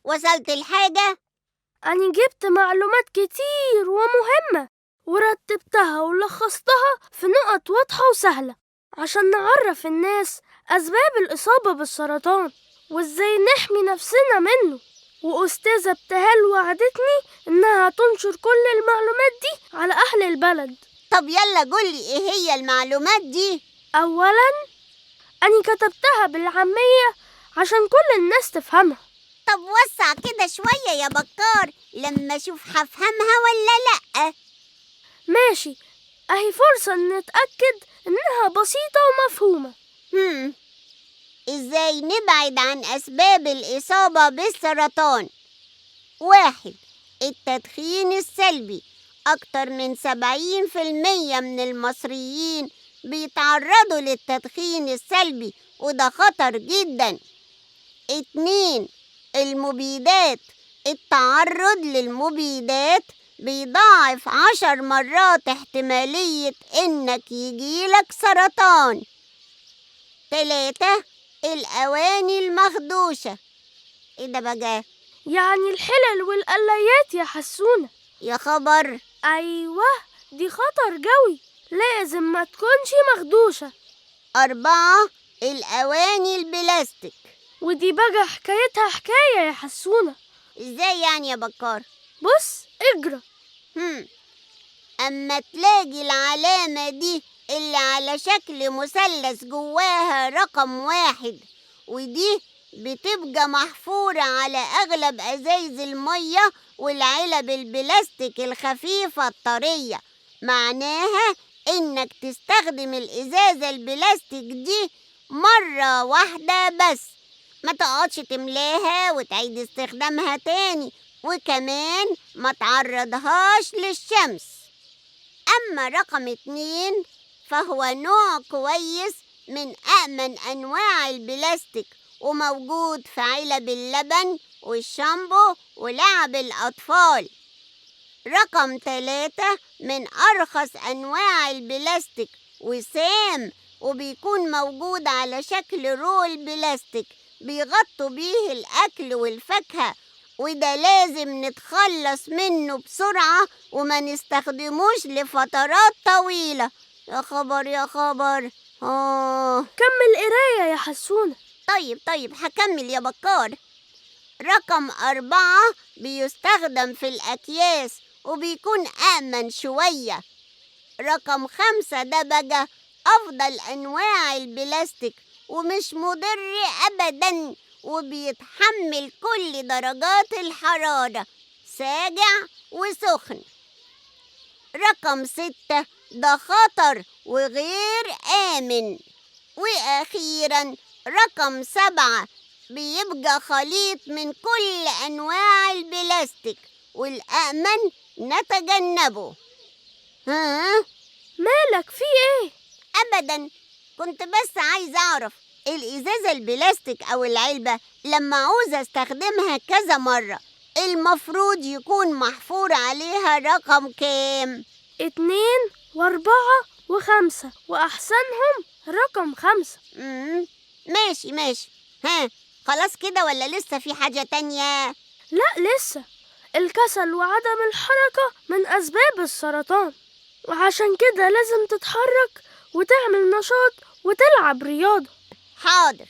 وصلت الحاجة؟
أنا جبت معلومات كتير ومهمة ورتبتها ولخصتها في نقط واضحة وسهلة عشان نعرف الناس أسباب الإصابة بالسرطان وإزاي نحمي نفسنا منه. وأستاذة ابتهال وعدتني إنها تنشر كل المعلومات دي على أهل البلد.
طب يلا قولي إيه هي المعلومات دي؟
أولاً أنا كتبتها بالعامية عشان كل الناس تفهمها.
طب وسع كده شوية يا بكار لما أشوف هفهمها ولا لأ.
ماشي، أهي فرصة نتأكد إنها بسيطة ومفهومة.
إزاي نبعد عن أسباب الإصابة بالسرطان؟ 1. التدخين السلبي. أكتر من 70% من المصريين بيتعرضوا للتدخين السلبي وده خطر جدا. 2. المبيدات. التعرض للمبيدات بيضاعف 10 مرات احتمالية إنك يجيلك سرطان. 3. الأواني المخدوشة. إيه ده بقى؟
يعني الحلل والقلايات يا حسونة.
يا خبر.
أيوة، دي خطر جوي، لازم ما تكونش مخدوشة.
4. الأواني البلاستيك.
ودي بقى حكايتها حكاية يا حسونة.
إزاي يعني يا بكار؟
بص اجرى.
أما تلاقي العلامة دي اللي على شكل مثلث جواها رقم 1 ودي بتبقى محفورة على أغلب أزايز المية والعلب البلاستيك الخفيفة الطرية، معناها إنك تستخدم الإزازة البلاستيك دي مرة واحدة بس، ما تقعدش تملاها وتعيد استخدامها تاني، وكمان ما تعرضهاش للشمس. أما رقم 2 فهو نوع كويس من أأمن أنواع البلاستيك وموجود في علب اللبن والشامبو ولعب الأطفال. رقم 3 من أرخص أنواع البلاستيك وسام وبيكون موجود على شكل رول بلاستيك بيغطوا بيه الأكل والفاكهة، وده لازم نتخلص منه بسرعة وما نستخدموش لفترات طويلة. يا خبر يا خبر.
كمل قراية يا حسونة.
طيب هكمل يا بكار. رقم 4 بيستخدم في الأكياس وبيكون آمن شوية. رقم 5 ده بقى أفضل أنواع البلاستيك ومش مضر أبدا وبيتحمل كل درجات الحرارة، ساقع وسخن. رقم 6 ده خطر وغير آمن. وأخيرا رقم 7 بيبقى خليط من كل أنواع البلاستيك والأأمن نتجنبه.
مالك في إيه؟
أبدا، كنت بس عايز أعرف الإزازة البلاستيك أو العلبة لما عاوز أستخدمها كذا مرة المفروض يكون محفور عليها رقم كام؟
2 و4 و5 وأحسنهم رقم 5.
ماشي. خلاص كده ولا لسه في حاجة تانية؟
لا لسه. الكسل وعدم الحركة من أسباب السرطان، وعشان كده لازم تتحرك وتعمل نشاط وتلعب رياضة.
حاضر.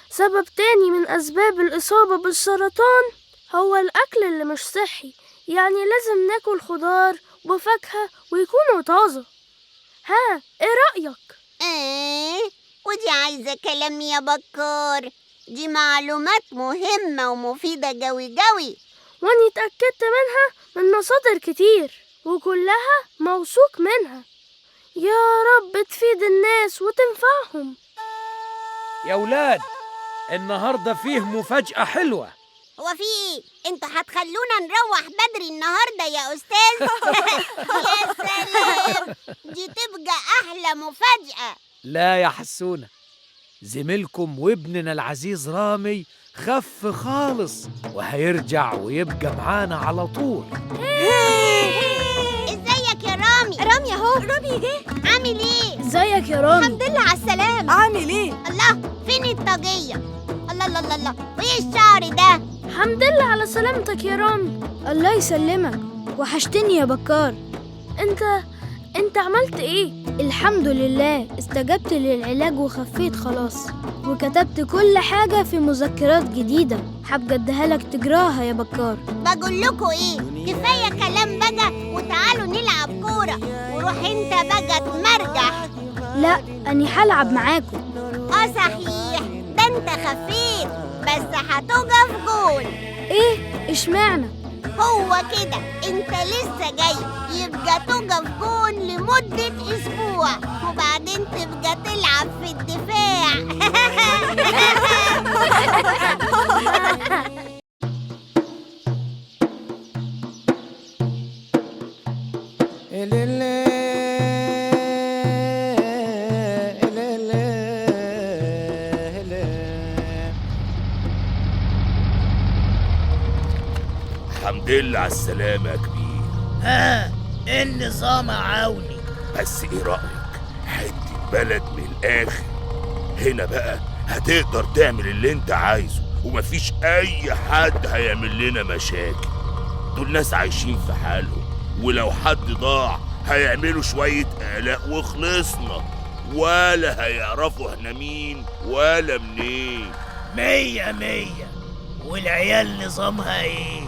سبب تاني من أسباب الإصابة بالسرطان هو الأكل اللي مش صحي، يعني لازم ناكل خضار وفاكهة ويكونوا طازة. إيه رأيك؟
ودي عايزة كلام يا بكار، دي معلومات مهمة ومفيدة جوي.
واني اتأكدت منها من مصادر كتير وكلها موثوق منها. يا رب تفيد الناس وتنفعهم.
يا ولاد، النهاردة فيه مفاجأة حلوة.
هو في ايه؟ انتوا هتخلونا نروح بدري النهاردة يا أستاذ؟ يا سلام، دي تبقى أحلى مفاجأة.
لا يا حسونة، زميلكم وابننا العزيز رامي خف خالص وهيرجع ويبقى معانا على طول.
ازيك يا رامي؟
رامي اهو. رامي جه.
عامل ايه؟
ازيك يا رامي؟ الحمد لله على السلامة.
عامل ايه؟
الله، فين الطاقية؟ الله، وايه الشعر ده؟
الحمد لله على سلامتك يا رامي.
الله يسلمك، وحشتني يا بكار.
انت عملت ايه؟
الحمد لله استجبت للعلاج وخفيت خلاص، وكتبت كل حاجة في مذكرات جديدة حابة اديها لك تجراها يا بكار.
بقول لكم ايه، كفايه كلام بقى وتعالوا نلعب كوره. وروح انت بقى تمرجح.
لا، أني هلعب معاكم.
صحيح، ده انت خفيت، بس هتقف جول.
ايه؟ اشمعنى؟
هو كده، انت لسه جاي، يبقى تقف جون لمدة اسبوع، وبعدين تبقى تلعب في الدفاع.
الحمد لله على السلامة يا كبير.
ها، ايه النظام يا عوني؟
بس ايه رأيك؟ حتة بلد من الآخر. هنا بقى هتقدر تعمل اللي انت عايزه، ومفيش أي حد هيعمل لنا مشاكل. دول ناس عايشين في حالهم، ولو حد ضاع هيعملوا شوية قلق وخلصنا، ولا هيعرفوا احنا مين ولا منين.
100 100. والعيال نظامها ايه؟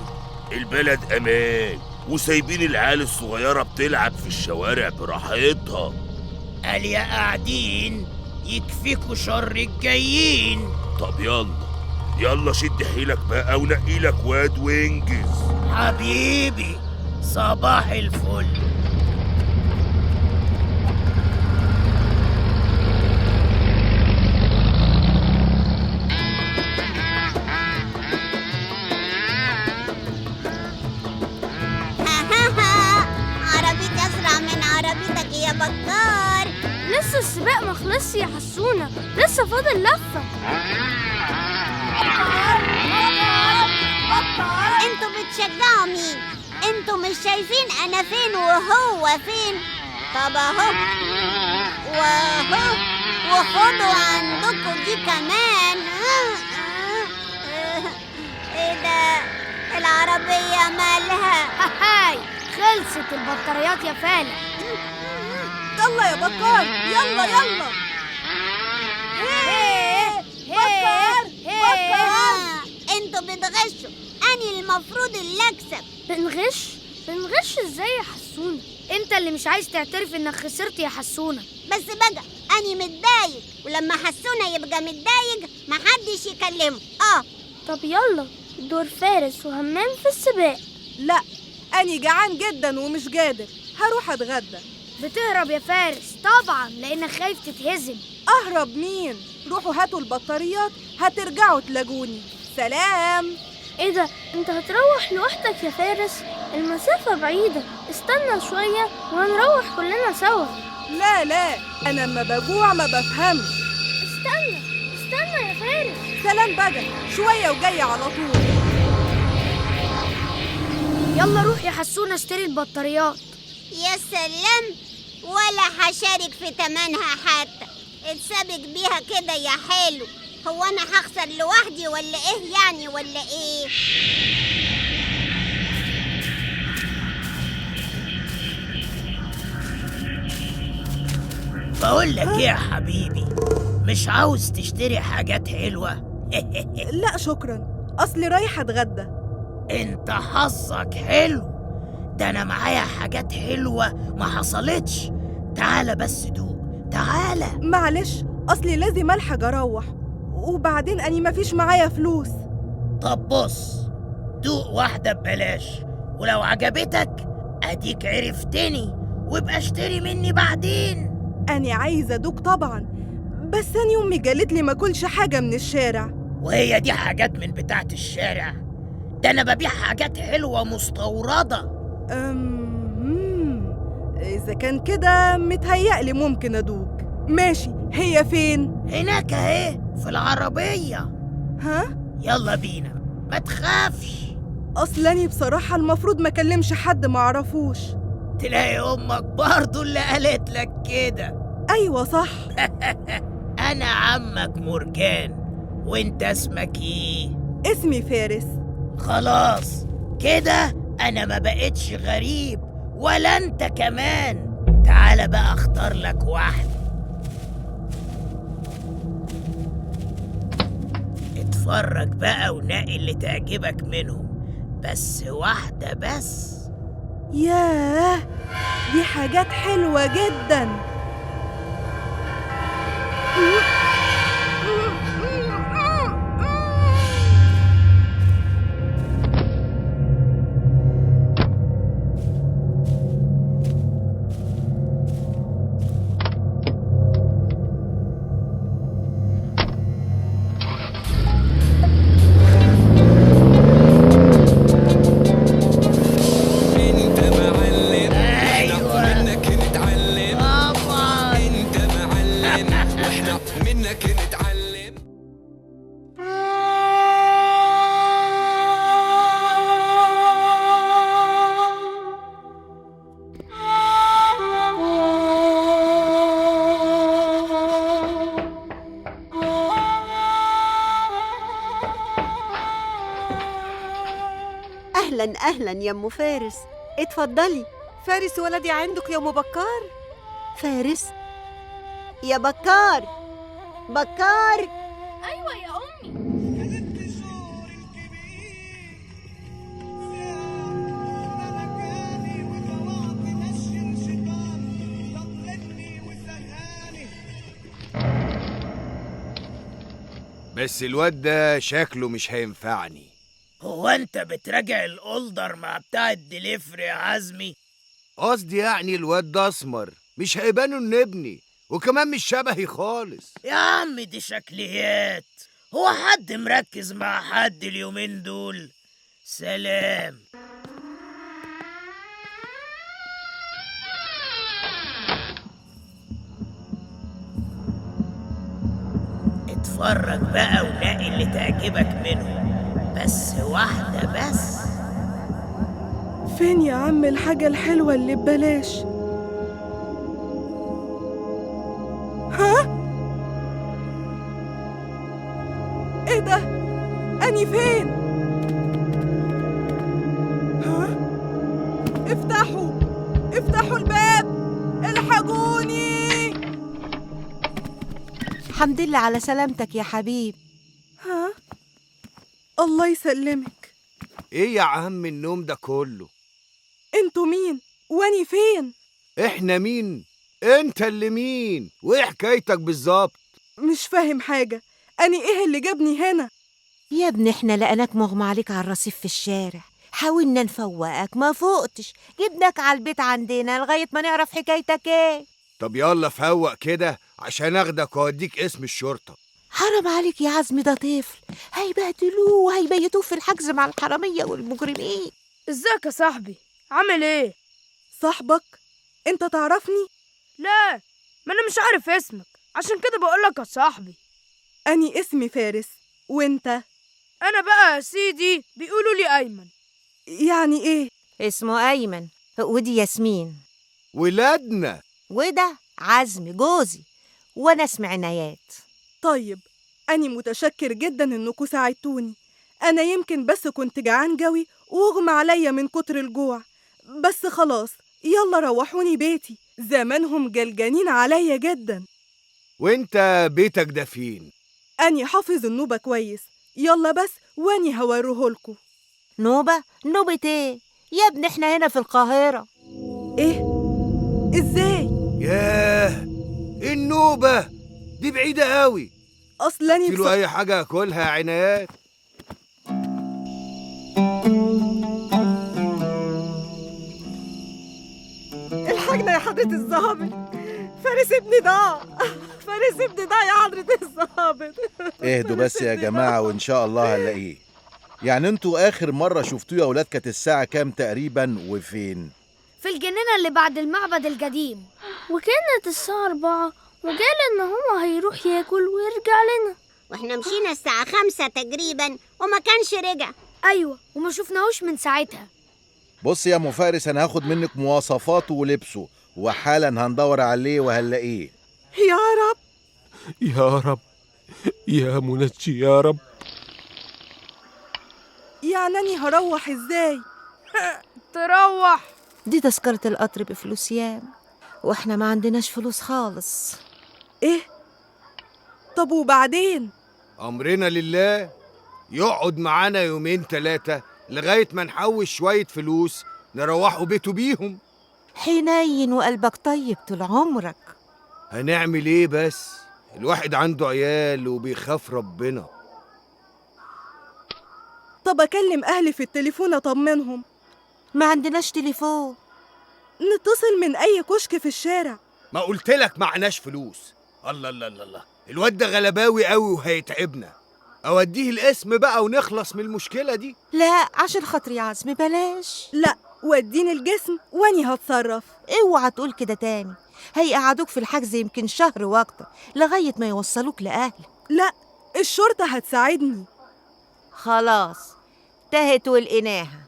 البلد امان، وسايبين العيال الصغيرة بتلعب في الشوارع براحتها.
قال يا قاعدين يكفيكوا شر الجايين.
طب يلا شد حيلك بقى ونقي لك واد وانجز.
حبيبي صباح الفل.
عربيتي اسرع من عربيتك يا بكار.
لسه السباق ما خلصش يا حسونة، لسه فاضل لفة.
انتوا بتشجعوا مين؟ انتوا مش شايفين انا فين وهو فين؟ طب اهو واهو، وخدوا عندكم دي كمان. ايه ده؟ العربية مالها؟
هاي خلصت البطاريات يا فالح.
يلا يا بكار، يلا يلا.
بكار، انتوا بتغشوا، اني المفروض اللي اكسب.
بنغش ازاي يا حسونة؟ انت اللي مش عايز تعترف انك خسرت يا حسونة.
بس بقى اني متضايق، ولما حسونة يبقى متضايق محدش يكلمه.
طب يلا، دور فارس وهمام في السباق.
لا، أني جعان جدا ومش قادر، هروح أتغدى.
بتهرب يا فارس طبعا لأنك خايف تتهزم.
أهرب مين؟ روحوا هاتوا البطاريات، هترجعوا تلاقوني. سلام.
ايه ده؟ انت هتروح لوحدك يا فارس؟ المسافة بعيدة، استنى شوية وهنروح كلنا سوا.
لا، أنا لما بجوع ما بفهمش.
استنى يا فارس.
سلام بقى، شوية وجاية على طول.
يلا روح يا حسونة اشتري البطاريات.
يا سلام، ولا هشارك في تمنها حتى. اتسابق بيها كده يا حلو. هو انا هخسر لوحدي ولا ايه يعني ولا ايه؟
بقول لك ايه يا حبيبي، مش عاوز تشتري حاجات حلوة؟
لا شكرا، أصلي رايحة أتغدى.
انت حظك حلو، ده انا معايا حاجات حلوة ما حصلتش. تعالى بس دوق، تعالى.
معلش، أصلي لازم ألحق أروح، وبعدين أني مفيش معايا فلوس.
طب بص، دوق واحدة ببلاش، ولو عجبتك أديك عرفتني، وابقى اشتري مني بعدين.
أني عايزة أدوق طبعا، بس أني أمي قالت لي ما كلش حاجة من الشارع.
وهي دي حاجات من بتاعة الشارع؟ ده أنا ببيع حاجات حلوة مستوردة.
إذا كان كده متهيألي ممكن أدوق. ماشي، هي فين؟
هناك اهي في العربية.
ها؟
يلا بينا، ما تخافش.
أصلاني بصراحة المفروض ما كلمش حد ما عرفوش.
تلاقي أمك برضو اللي قالت لك كده.
أيوة صح.
أنا عمك مرجان، وإنت اسمك إيه؟
اسمي فارس.
خلاص كده أنا ما بقتش غريب ولا أنت كمان. تعال بقى اختار لك واحدة. اتفرج بقى ونقي اللي تعجبك منهم، بس واحدة بس.
ياه، دي حاجات حلوة جدا.
أهلا أهلا يا أم فارس، اتفضلي.
فارس ولدي عندك يا أم بكار؟
فارس يا بكار، بكار.
أيوة يا أمي.
بس الواد ده شكله مش هينفعني.
هو انت بتراجع الاولدر مع بتاع الدليفري يا عزمي؟
قصدي يعني الواد ده اسمر، مش هيبانوا ان ابني، وكمان مش شبهي خالص.
يا عم دي شكليات، هو حد مركز مع حد اليومين دول؟ سلام. اتفرج بقى ونقي اللي تعجبك منهم، بس واحدة بس.
فين يا عم الحاجة الحلوة اللي ببلاش؟ ها؟ ايه ده؟ أني فين؟ ها؟ افتحوا الباب، الحقوني.
الحمد لله على سلامتك يا حبيب.
ها؟ الله يسلمك.
ايه يا عم النوم ده كله؟
انتوا مين؟ واني فين؟
احنا مين؟ انت اللي مين؟ وايه حكايتك بالظبط؟
مش فاهم حاجة. أني ايه اللي جابني هنا؟
يا ابني احنا لقيناك مغمى عليك على الرصيف في الشارع، حاولنا نفوقك ما فوقتش، جبناك على البيت عندنا لغاية ما نعرف حكايتك ايه.
طب يلا فوق كده عشان اخدك واوديك اسم الشرطة.
حرام عليك يا عزمي، ده طفل، هيبهدلوه وهيبيتوه في الحجز مع الحرامية والمجرمين.
ازيك يا صاحبي؟ عامل ايه؟
صاحبك؟ انت تعرفني؟
لا، ما انا مش عارف اسمك، عشان كده بقولك يا صاحبي.
أني اسمي فارس، وانت؟
انا بقى يا سيدي بيقولوا لي ايمن.
يعني ايه؟
اسمه ايمن، ودي ياسمين
ولادنا،
وده عزمي جوزي، وانا اسمي عنايات.
طيب أني متشكر جدا انكم ساعدتوني. انا يمكن بس كنت جعان جوي واغمى عليا من كتر الجوع، بس خلاص يلا روحوني بيتي، زمانهم جلجانين عليا جدا.
وانت بيتك ده فين؟
أني حافظ النوبة كويس، يلا بس واني هوريهولكوا.
نوبة؟ نوبة ايه؟ يا ابني احنا هنا في القاهرة.
ايه؟ ازاي؟
ياه، النوبة دي بعيدة قوي.
أصلاني
له أي حاجة أكلها يا عنايات.
الحاجنا يا حضرة الظابط، فارس ابني ضاع، فارس ابني ضاع يا حضرة الظابط.
اهدوا بس يا جماعة وإن شاء الله هنلاقيه. يعني انتوا آخر مرة شفتوه يا ولاد كانت الساعة كام تقريبا وفين؟
في الجنينة اللي بعد المعبد القديم،
وكانت الساعة 4 وقال إن هو هيروح ياكل ويرجع لنا،
واحنا مشينا الساعة 5 تقريبا وما كانش رجع.
أيوة، وما شفناهوش من ساعتها.
بص يا أم فارس، أنا هاخد منك مواصفاته ولبسه وحالا هندور عليه وهنلاقيه.
يا رب
يا رب، يا منجي يا رب.
يعني أني هروح إزاي؟
تروح؟ دي تذكرة القطر بفلوس يام، واحنا ما عندناش فلوس خالص.
إيه؟ طب وبعدين؟
أمرنا لله، يقعد معانا يومين 3 لغاية ما نحوش شوية فلوس نروحوا بيته بيهم.
حنين وقلبك طيب طول عمرك.
هنعمل ايه بس؟ الواحد عنده عيال وبيخاف ربنا.
طب أكلم أهلي في التليفون أطمنهم.
ما عندناش تليفون.
نتصل من أي كشك في الشارع.
ما قلتلك معناش فلوس. الله الله الله الله، الواد ده غلباوي قوي وهيتعبنا. اوديه القسم بقى ونخلص من المشكلة دي.
لا عشان خاطري يا عزمي بلاش.
لا وديني الجسم واني هتصرف.
اوعى تقول كده تاني، هيقعدوك في الحجز يمكن شهر واكتر لغاية ما يوصلوك لأهلك.
لا الشرطة هتساعدني.
خلاص تهت ولقيناها،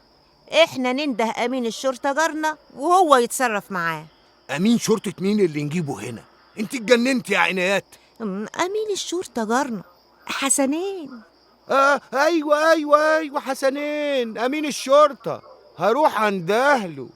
احنا ننده أمين الشرطة جارنا وهو يتصرف معاه.
أمين شرطة مين اللي نجيبه هنا؟ انت اتجننت يا عنايات.
أمين الشرطة جارنا حسنين.
ايوه حسنين، أمين الشرطة. هروح عند أهله.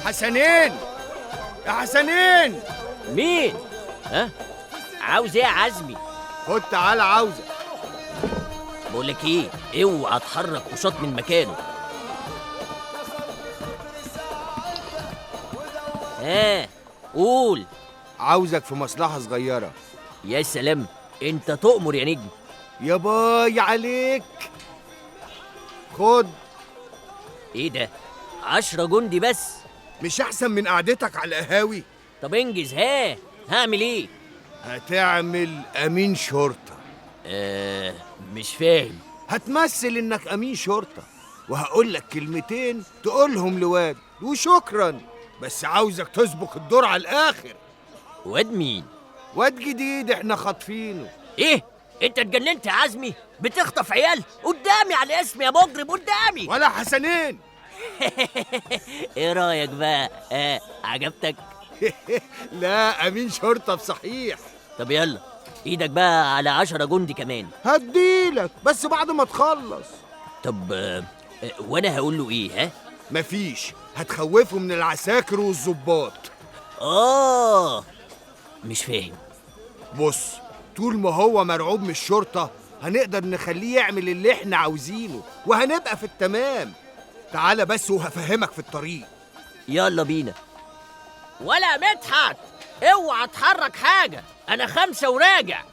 حسنين يا حسنين.
مين؟ ها؟ عاوز ايه يا عزمي؟
خد تعالى عاوزك.
بقول لك ايه، اوعى اتحرك وشاط من مكانه. قول.
عاوزك في مصلحة صغيرة.
يا سلام، انت تؤمر يا نجم.
يا باي عليك. خد.
ايه ده؟ 10 جندي بس؟
مش احسن من قعدتك على القهاوي؟
طب انجز. هعمل ايه؟
هتعمل امين شرطة.
مش فاهم.
هتمثل انك امين شرطة وهقول لك كلمتين تقولهم لواد وشكرا، بس عاوزك تسبق الدور على الاخر.
واد مين؟
واد جديد احنا خاطفينه.
ايه؟ انت اتجننت يا عزمي؟ بتخطف عيال قدامي على اسمي يا مجرم قدامي.
ولا حسنين.
ايه رايك بقى؟ عجبتك؟
لا امين شرطة بصحيح.
طب يلا ايدك بقى على 10 جندي كمان.
هديلك بس بعد ما تخلص.
طب وانا هقول له ايه؟
مفيش، هتخوفه من العساكر والظباط.
مش فاهم.
بص، طول ما هو مرعوب من الشرطة هنقدر نخليه يعمل اللي احنا عاوزينه وهنبقى في التمام. تعالى بس وهفهمك في الطريق.
يلا بينا. ولا مدحت، اوعى تحرك حاجة، أنا 5 وراجع.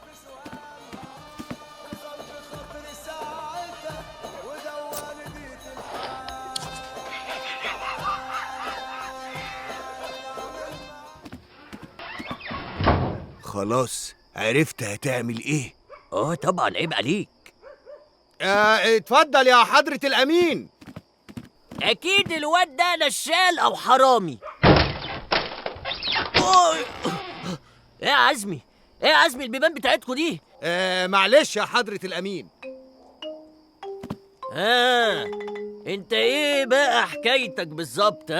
خلاص عرفت هتعمل ايه؟
طبعا عيب عليك.
اتفضل يا حضرة الأمين.
أكيد الواد ده نشال أو حرامي. ايه يا عزمي؟ البيبان بتاعتكوا دي؟
معلش يا حضرة الأمين.
انت ايه بقى حكايتك بالظبط؟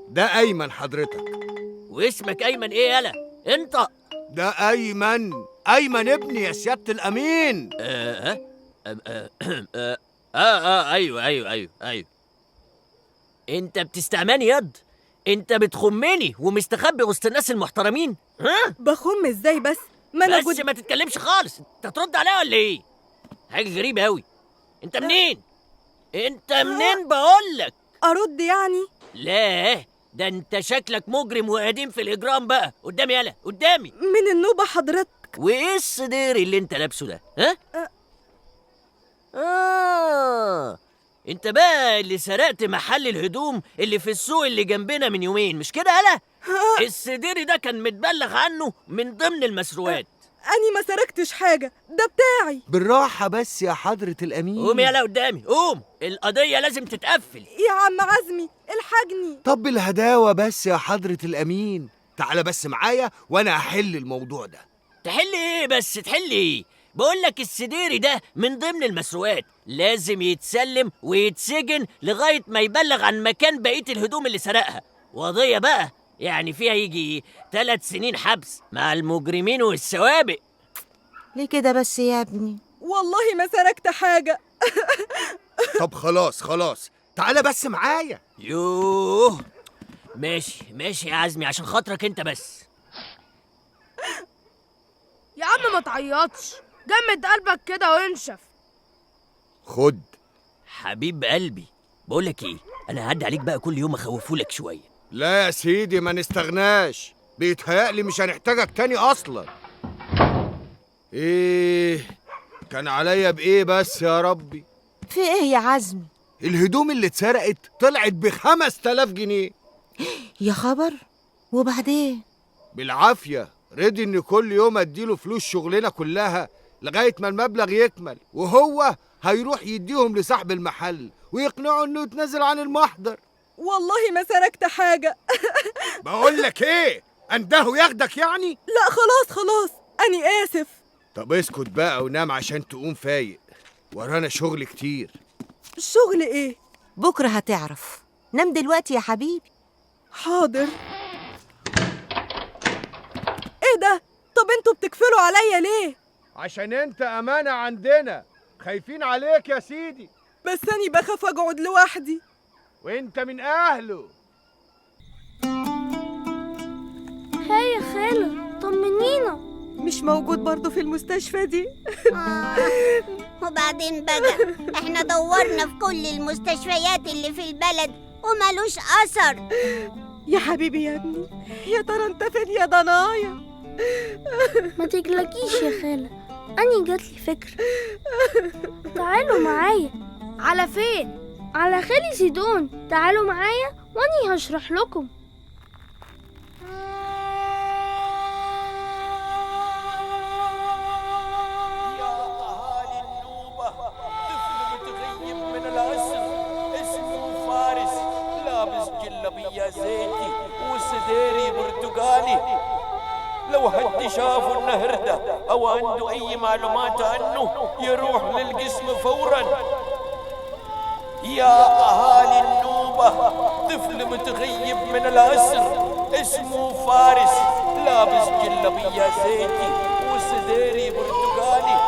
ده أيمن حضرتك.
واسمك أيمن ايه يالا؟ انت؟
ده أيمن ابني يا سيادة الأمين.
ايوه. انت بتستعماني يد؟ انت بتخمني ومستخبي وسط الناس المحترمين؟
بخم ازاي بس؟ ما انا
بس ما تتكلمش خالص. انت ترد عليا ولا ايه؟ حاجه غريبه قوي. انت منين؟ بقولك؟
ارد يعني؟
لا، ده انت شكلك مجرم وقديم في الاجرام بقى. قدامي يالا، قدامي.
من النوبه حضرتك.
وايه الصدير اللي انت لابسه ده؟ انت بقى اللي سرقت محل الهدوم اللي في السوق اللي جنبنا من يومين، مش كده يالا؟ السديري ده كان متبلغ عنه من ضمن المسروقات.
أني ما سرقتش حاجة، ده بتاعي.
بالراحة بس يا حضرة الأمين.
قوم يالا قدامي، قوم. القضية لازم تتقفل.
يا عم عزمي الحجني.
طب الهداوة بس يا حضرة الأمين. تعالى بس معايا وأنا هحل الموضوع ده.
تحل ايه بس؟ تحل ايه؟ بقول لك السديري ده من ضمن المسروقات، لازم يتسلم ويتسجن لغاية ما يبلغ عن مكان بقية الهدوم اللي سرقها. وقضية بقى يعني فيها يجي 3 سنين حبس مع المجرمين والسوابق.
ليه كده بس يا ابني؟
والله ما سرقت حاجة.
طب خلاص تعالى بس معايا.
يوه ماشي يا عزمي، عشان خاطرك انت بس.
يا عم ما تعيطش، جمد قلبك كده وانشف.
خد
حبيب قلبي، بقولك ايه، انا هعدي عليك بقى كل يوم اخوفولك شويه.
لا يا سيدي ما نستغناش، بيتهيألي مش هنحتاجك تاني اصلا. ايه كان عليا بايه بس يا ربي؟
في ايه يا عزمي؟
الهدوم اللي اتسرقت طلعت ب5000 جنيه.
يا خبر، وبعدين؟
بالعافية رضي ان كل يوم اديله فلوس شغلنا كلها لغاية ما المبلغ يكمل، وهو هيروح يديهم لصاحب المحل ويقنعه انه يتنازل عن المحضر.
والله ما سرقت حاجة.
بقول لك ايه، انده ياخدك يعني؟
لا خلاص أني آسف.
طب اسكت بقى ونام عشان تقوم فايق، ورانا شغل كتير.
شغل ايه؟
بكرة هتعرف. نام دلوقتي يا حبيبي.
حاضر. ايه ده؟ طب انتوا بتكفلوا عليا ليه؟
عشان انت امانة عندنا، خايفين عليك يا سيدي.
بس أني بخاف أقعد لوحدي.
وانت من اهله.
هاي يا خالة، طمنينا.
مش موجود برضه في المستشفى دي.
وبعدين بقى احنا دورنا في كل المستشفيات اللي في البلد ومالوش اثر.
يا حبيبي يا ابني، يا ترى انت فين يا ضنايا؟
ما تقلقيش يا خالة، أني جاتلي فكرة. تعالوا معايا. على فين؟ على خالي سيدون. تعالوا معايا وأني هشرح لكم.
زيتي وسديري برتقالي، لو حد شافه النهر ده او عنده اي معلومات عنه يروح للقسم فورا. يا اهالي النوبة، طفل متغيب من العصر اسمه فارس، لابس جلابية زيتي وسديري برتقالي،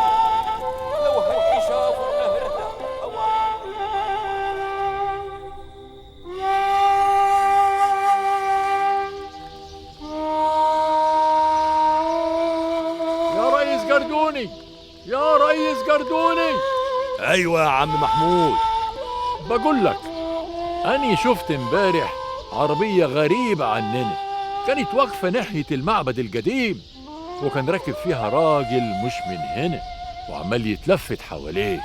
لو حد شافه النهر ده او
يا ريس جردوني.
ايوه يا عم محمود.
بقول لك اني شفت امبارح عربية غريبة عننا، كانت واقفة ناحية المعبد القديم، وكان راكب فيها راجل مش من هنا وعمال يتلفت حواليه.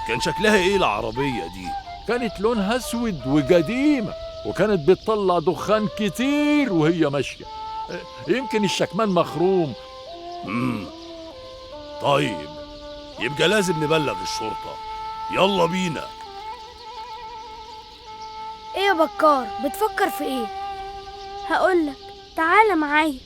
كان شكلها ايه العربية دي؟
كانت لونها اسود وقديمة، وكانت بتطلع دخان كتير وهي ماشية. يمكن الشكمان مخروم.
طيب يبقى لازم نبلغ الشرطة. يلا بينا.
ايه يا بكار، بتفكر في ايه؟ هقولك، تعالى معايا.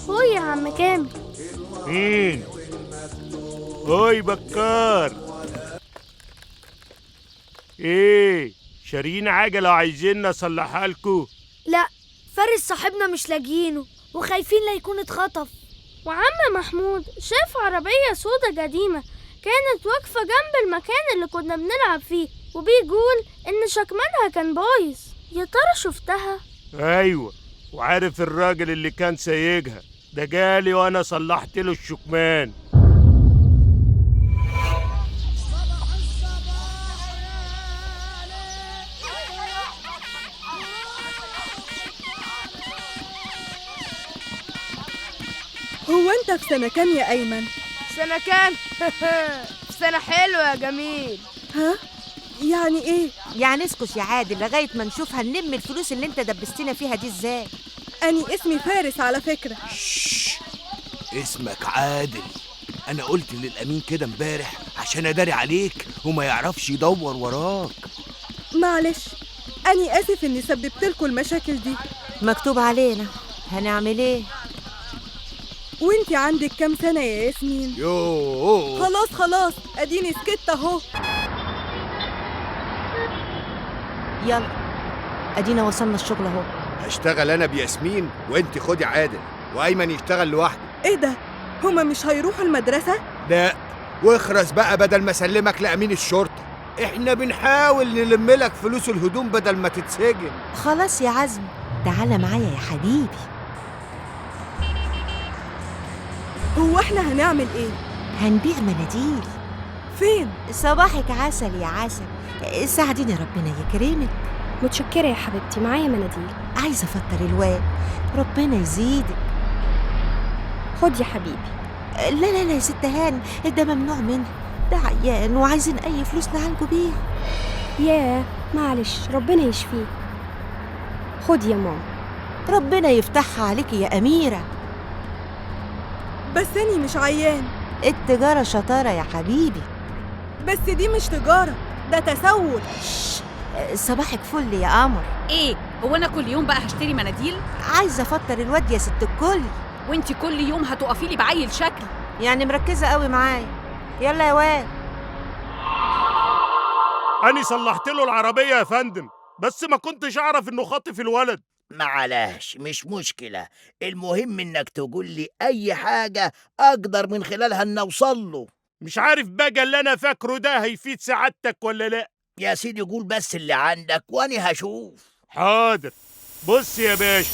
هو يا عم كامل.
مين؟ هاي بكار. ايه شارين عجلة عايزين نصلحها لكم؟
لا، فارس صاحبنا مش لاقيينه وخايفين لا يكون اتخطف. وعم محمود شاف عربية سودة قديمة كانت واقفة جنب المكان اللي كنا بنلعب فيه، وبيقول إن شكمانها كان بايظ. يا ترى شفتها؟
ايوه، وعارف الراجل اللي كان سايقها ده جالي وانا صلحت له الشكمان.
هو انت في سنة كام يا ايمن؟
سنة كام؟ في سنة حلوة يا جميل.
ها؟ يعني ايه؟
يعني اسكت يا عادل لغاية ما نشوف هنلم الفلوس اللي انت دبستنا فيها دي ازاي.
أني اسمي فارس على فكرة.
اسمك عادل،
انا قلت للامين كده امبارح عشان اداري عليك وما يعرفش يدور وراك.
معلش، أني آسف إني سببت لكم المشاكل دي.
مكتوب علينا، هنعمل ايه؟
وانتي عندك كام سنة يا ياسمين؟
يوه
خلاص أديني سكت أهو.
يلا ادينا وصلنا الشغل اهو.
هشتغل انا بياسمين وانت خدي عادل وايمن يشتغل لوحده.
إيه ده؟ هما مش هيروحوا المدرسة؟
لا، واخرس بقى بدل ما اسلمك لامين الشرطه. احنا بنحاول نلم لك فلوس الهدوم بدل ما تتسجن.
خلاص يا عزمي، تعالى معايا يا حبيبي.
هو احنا هنعمل ايه؟
هنبيع مناديل.
فين؟
صباحك عسل يا عسل، ساعديني ربنا يكرمك.
متشكرة يا حبيبتي، معايا مناديل.
عايزة أفطر الواد، ربنا يزيدك.
خد يا حبيبي.
لا يا ست هاني، ده ممنوع منه، ده عيان وعايزين أي فلوس نعالجه بيها.
ياه معلش، ربنا يشفيه. خد يا ماما.
ربنا يفتحها عليكي يا أميرة.
بس أني مش عيان.
التجارة شطارة يا حبيبي.
بس دي مش تجارة، ده تسول.
صباحك فل يا قمر.
ايه هو انا كل يوم بقى هشتري مناديل؟
عايزة افطر الواد يا ست الكل.
وانتي كل يوم هتقفي لي بعيل شكل.
يعني مركزة قوي معايا. يلا يا واد.
أنا صلحت له العربية يا فندم، بس ما كنتش أعرف إنه خاطف الولد.
معلش مش مشكلة، المهم إنك تقول لي أي حاجة أقدر من خلالها إن أوصل له.
مش عارف بقى اللي أنا فاكره ده هيفيد سعادتك ولا لأ.
يا سيدي قول بس اللي عندك وأنا هشوف.
حاضر. بص يا باشا،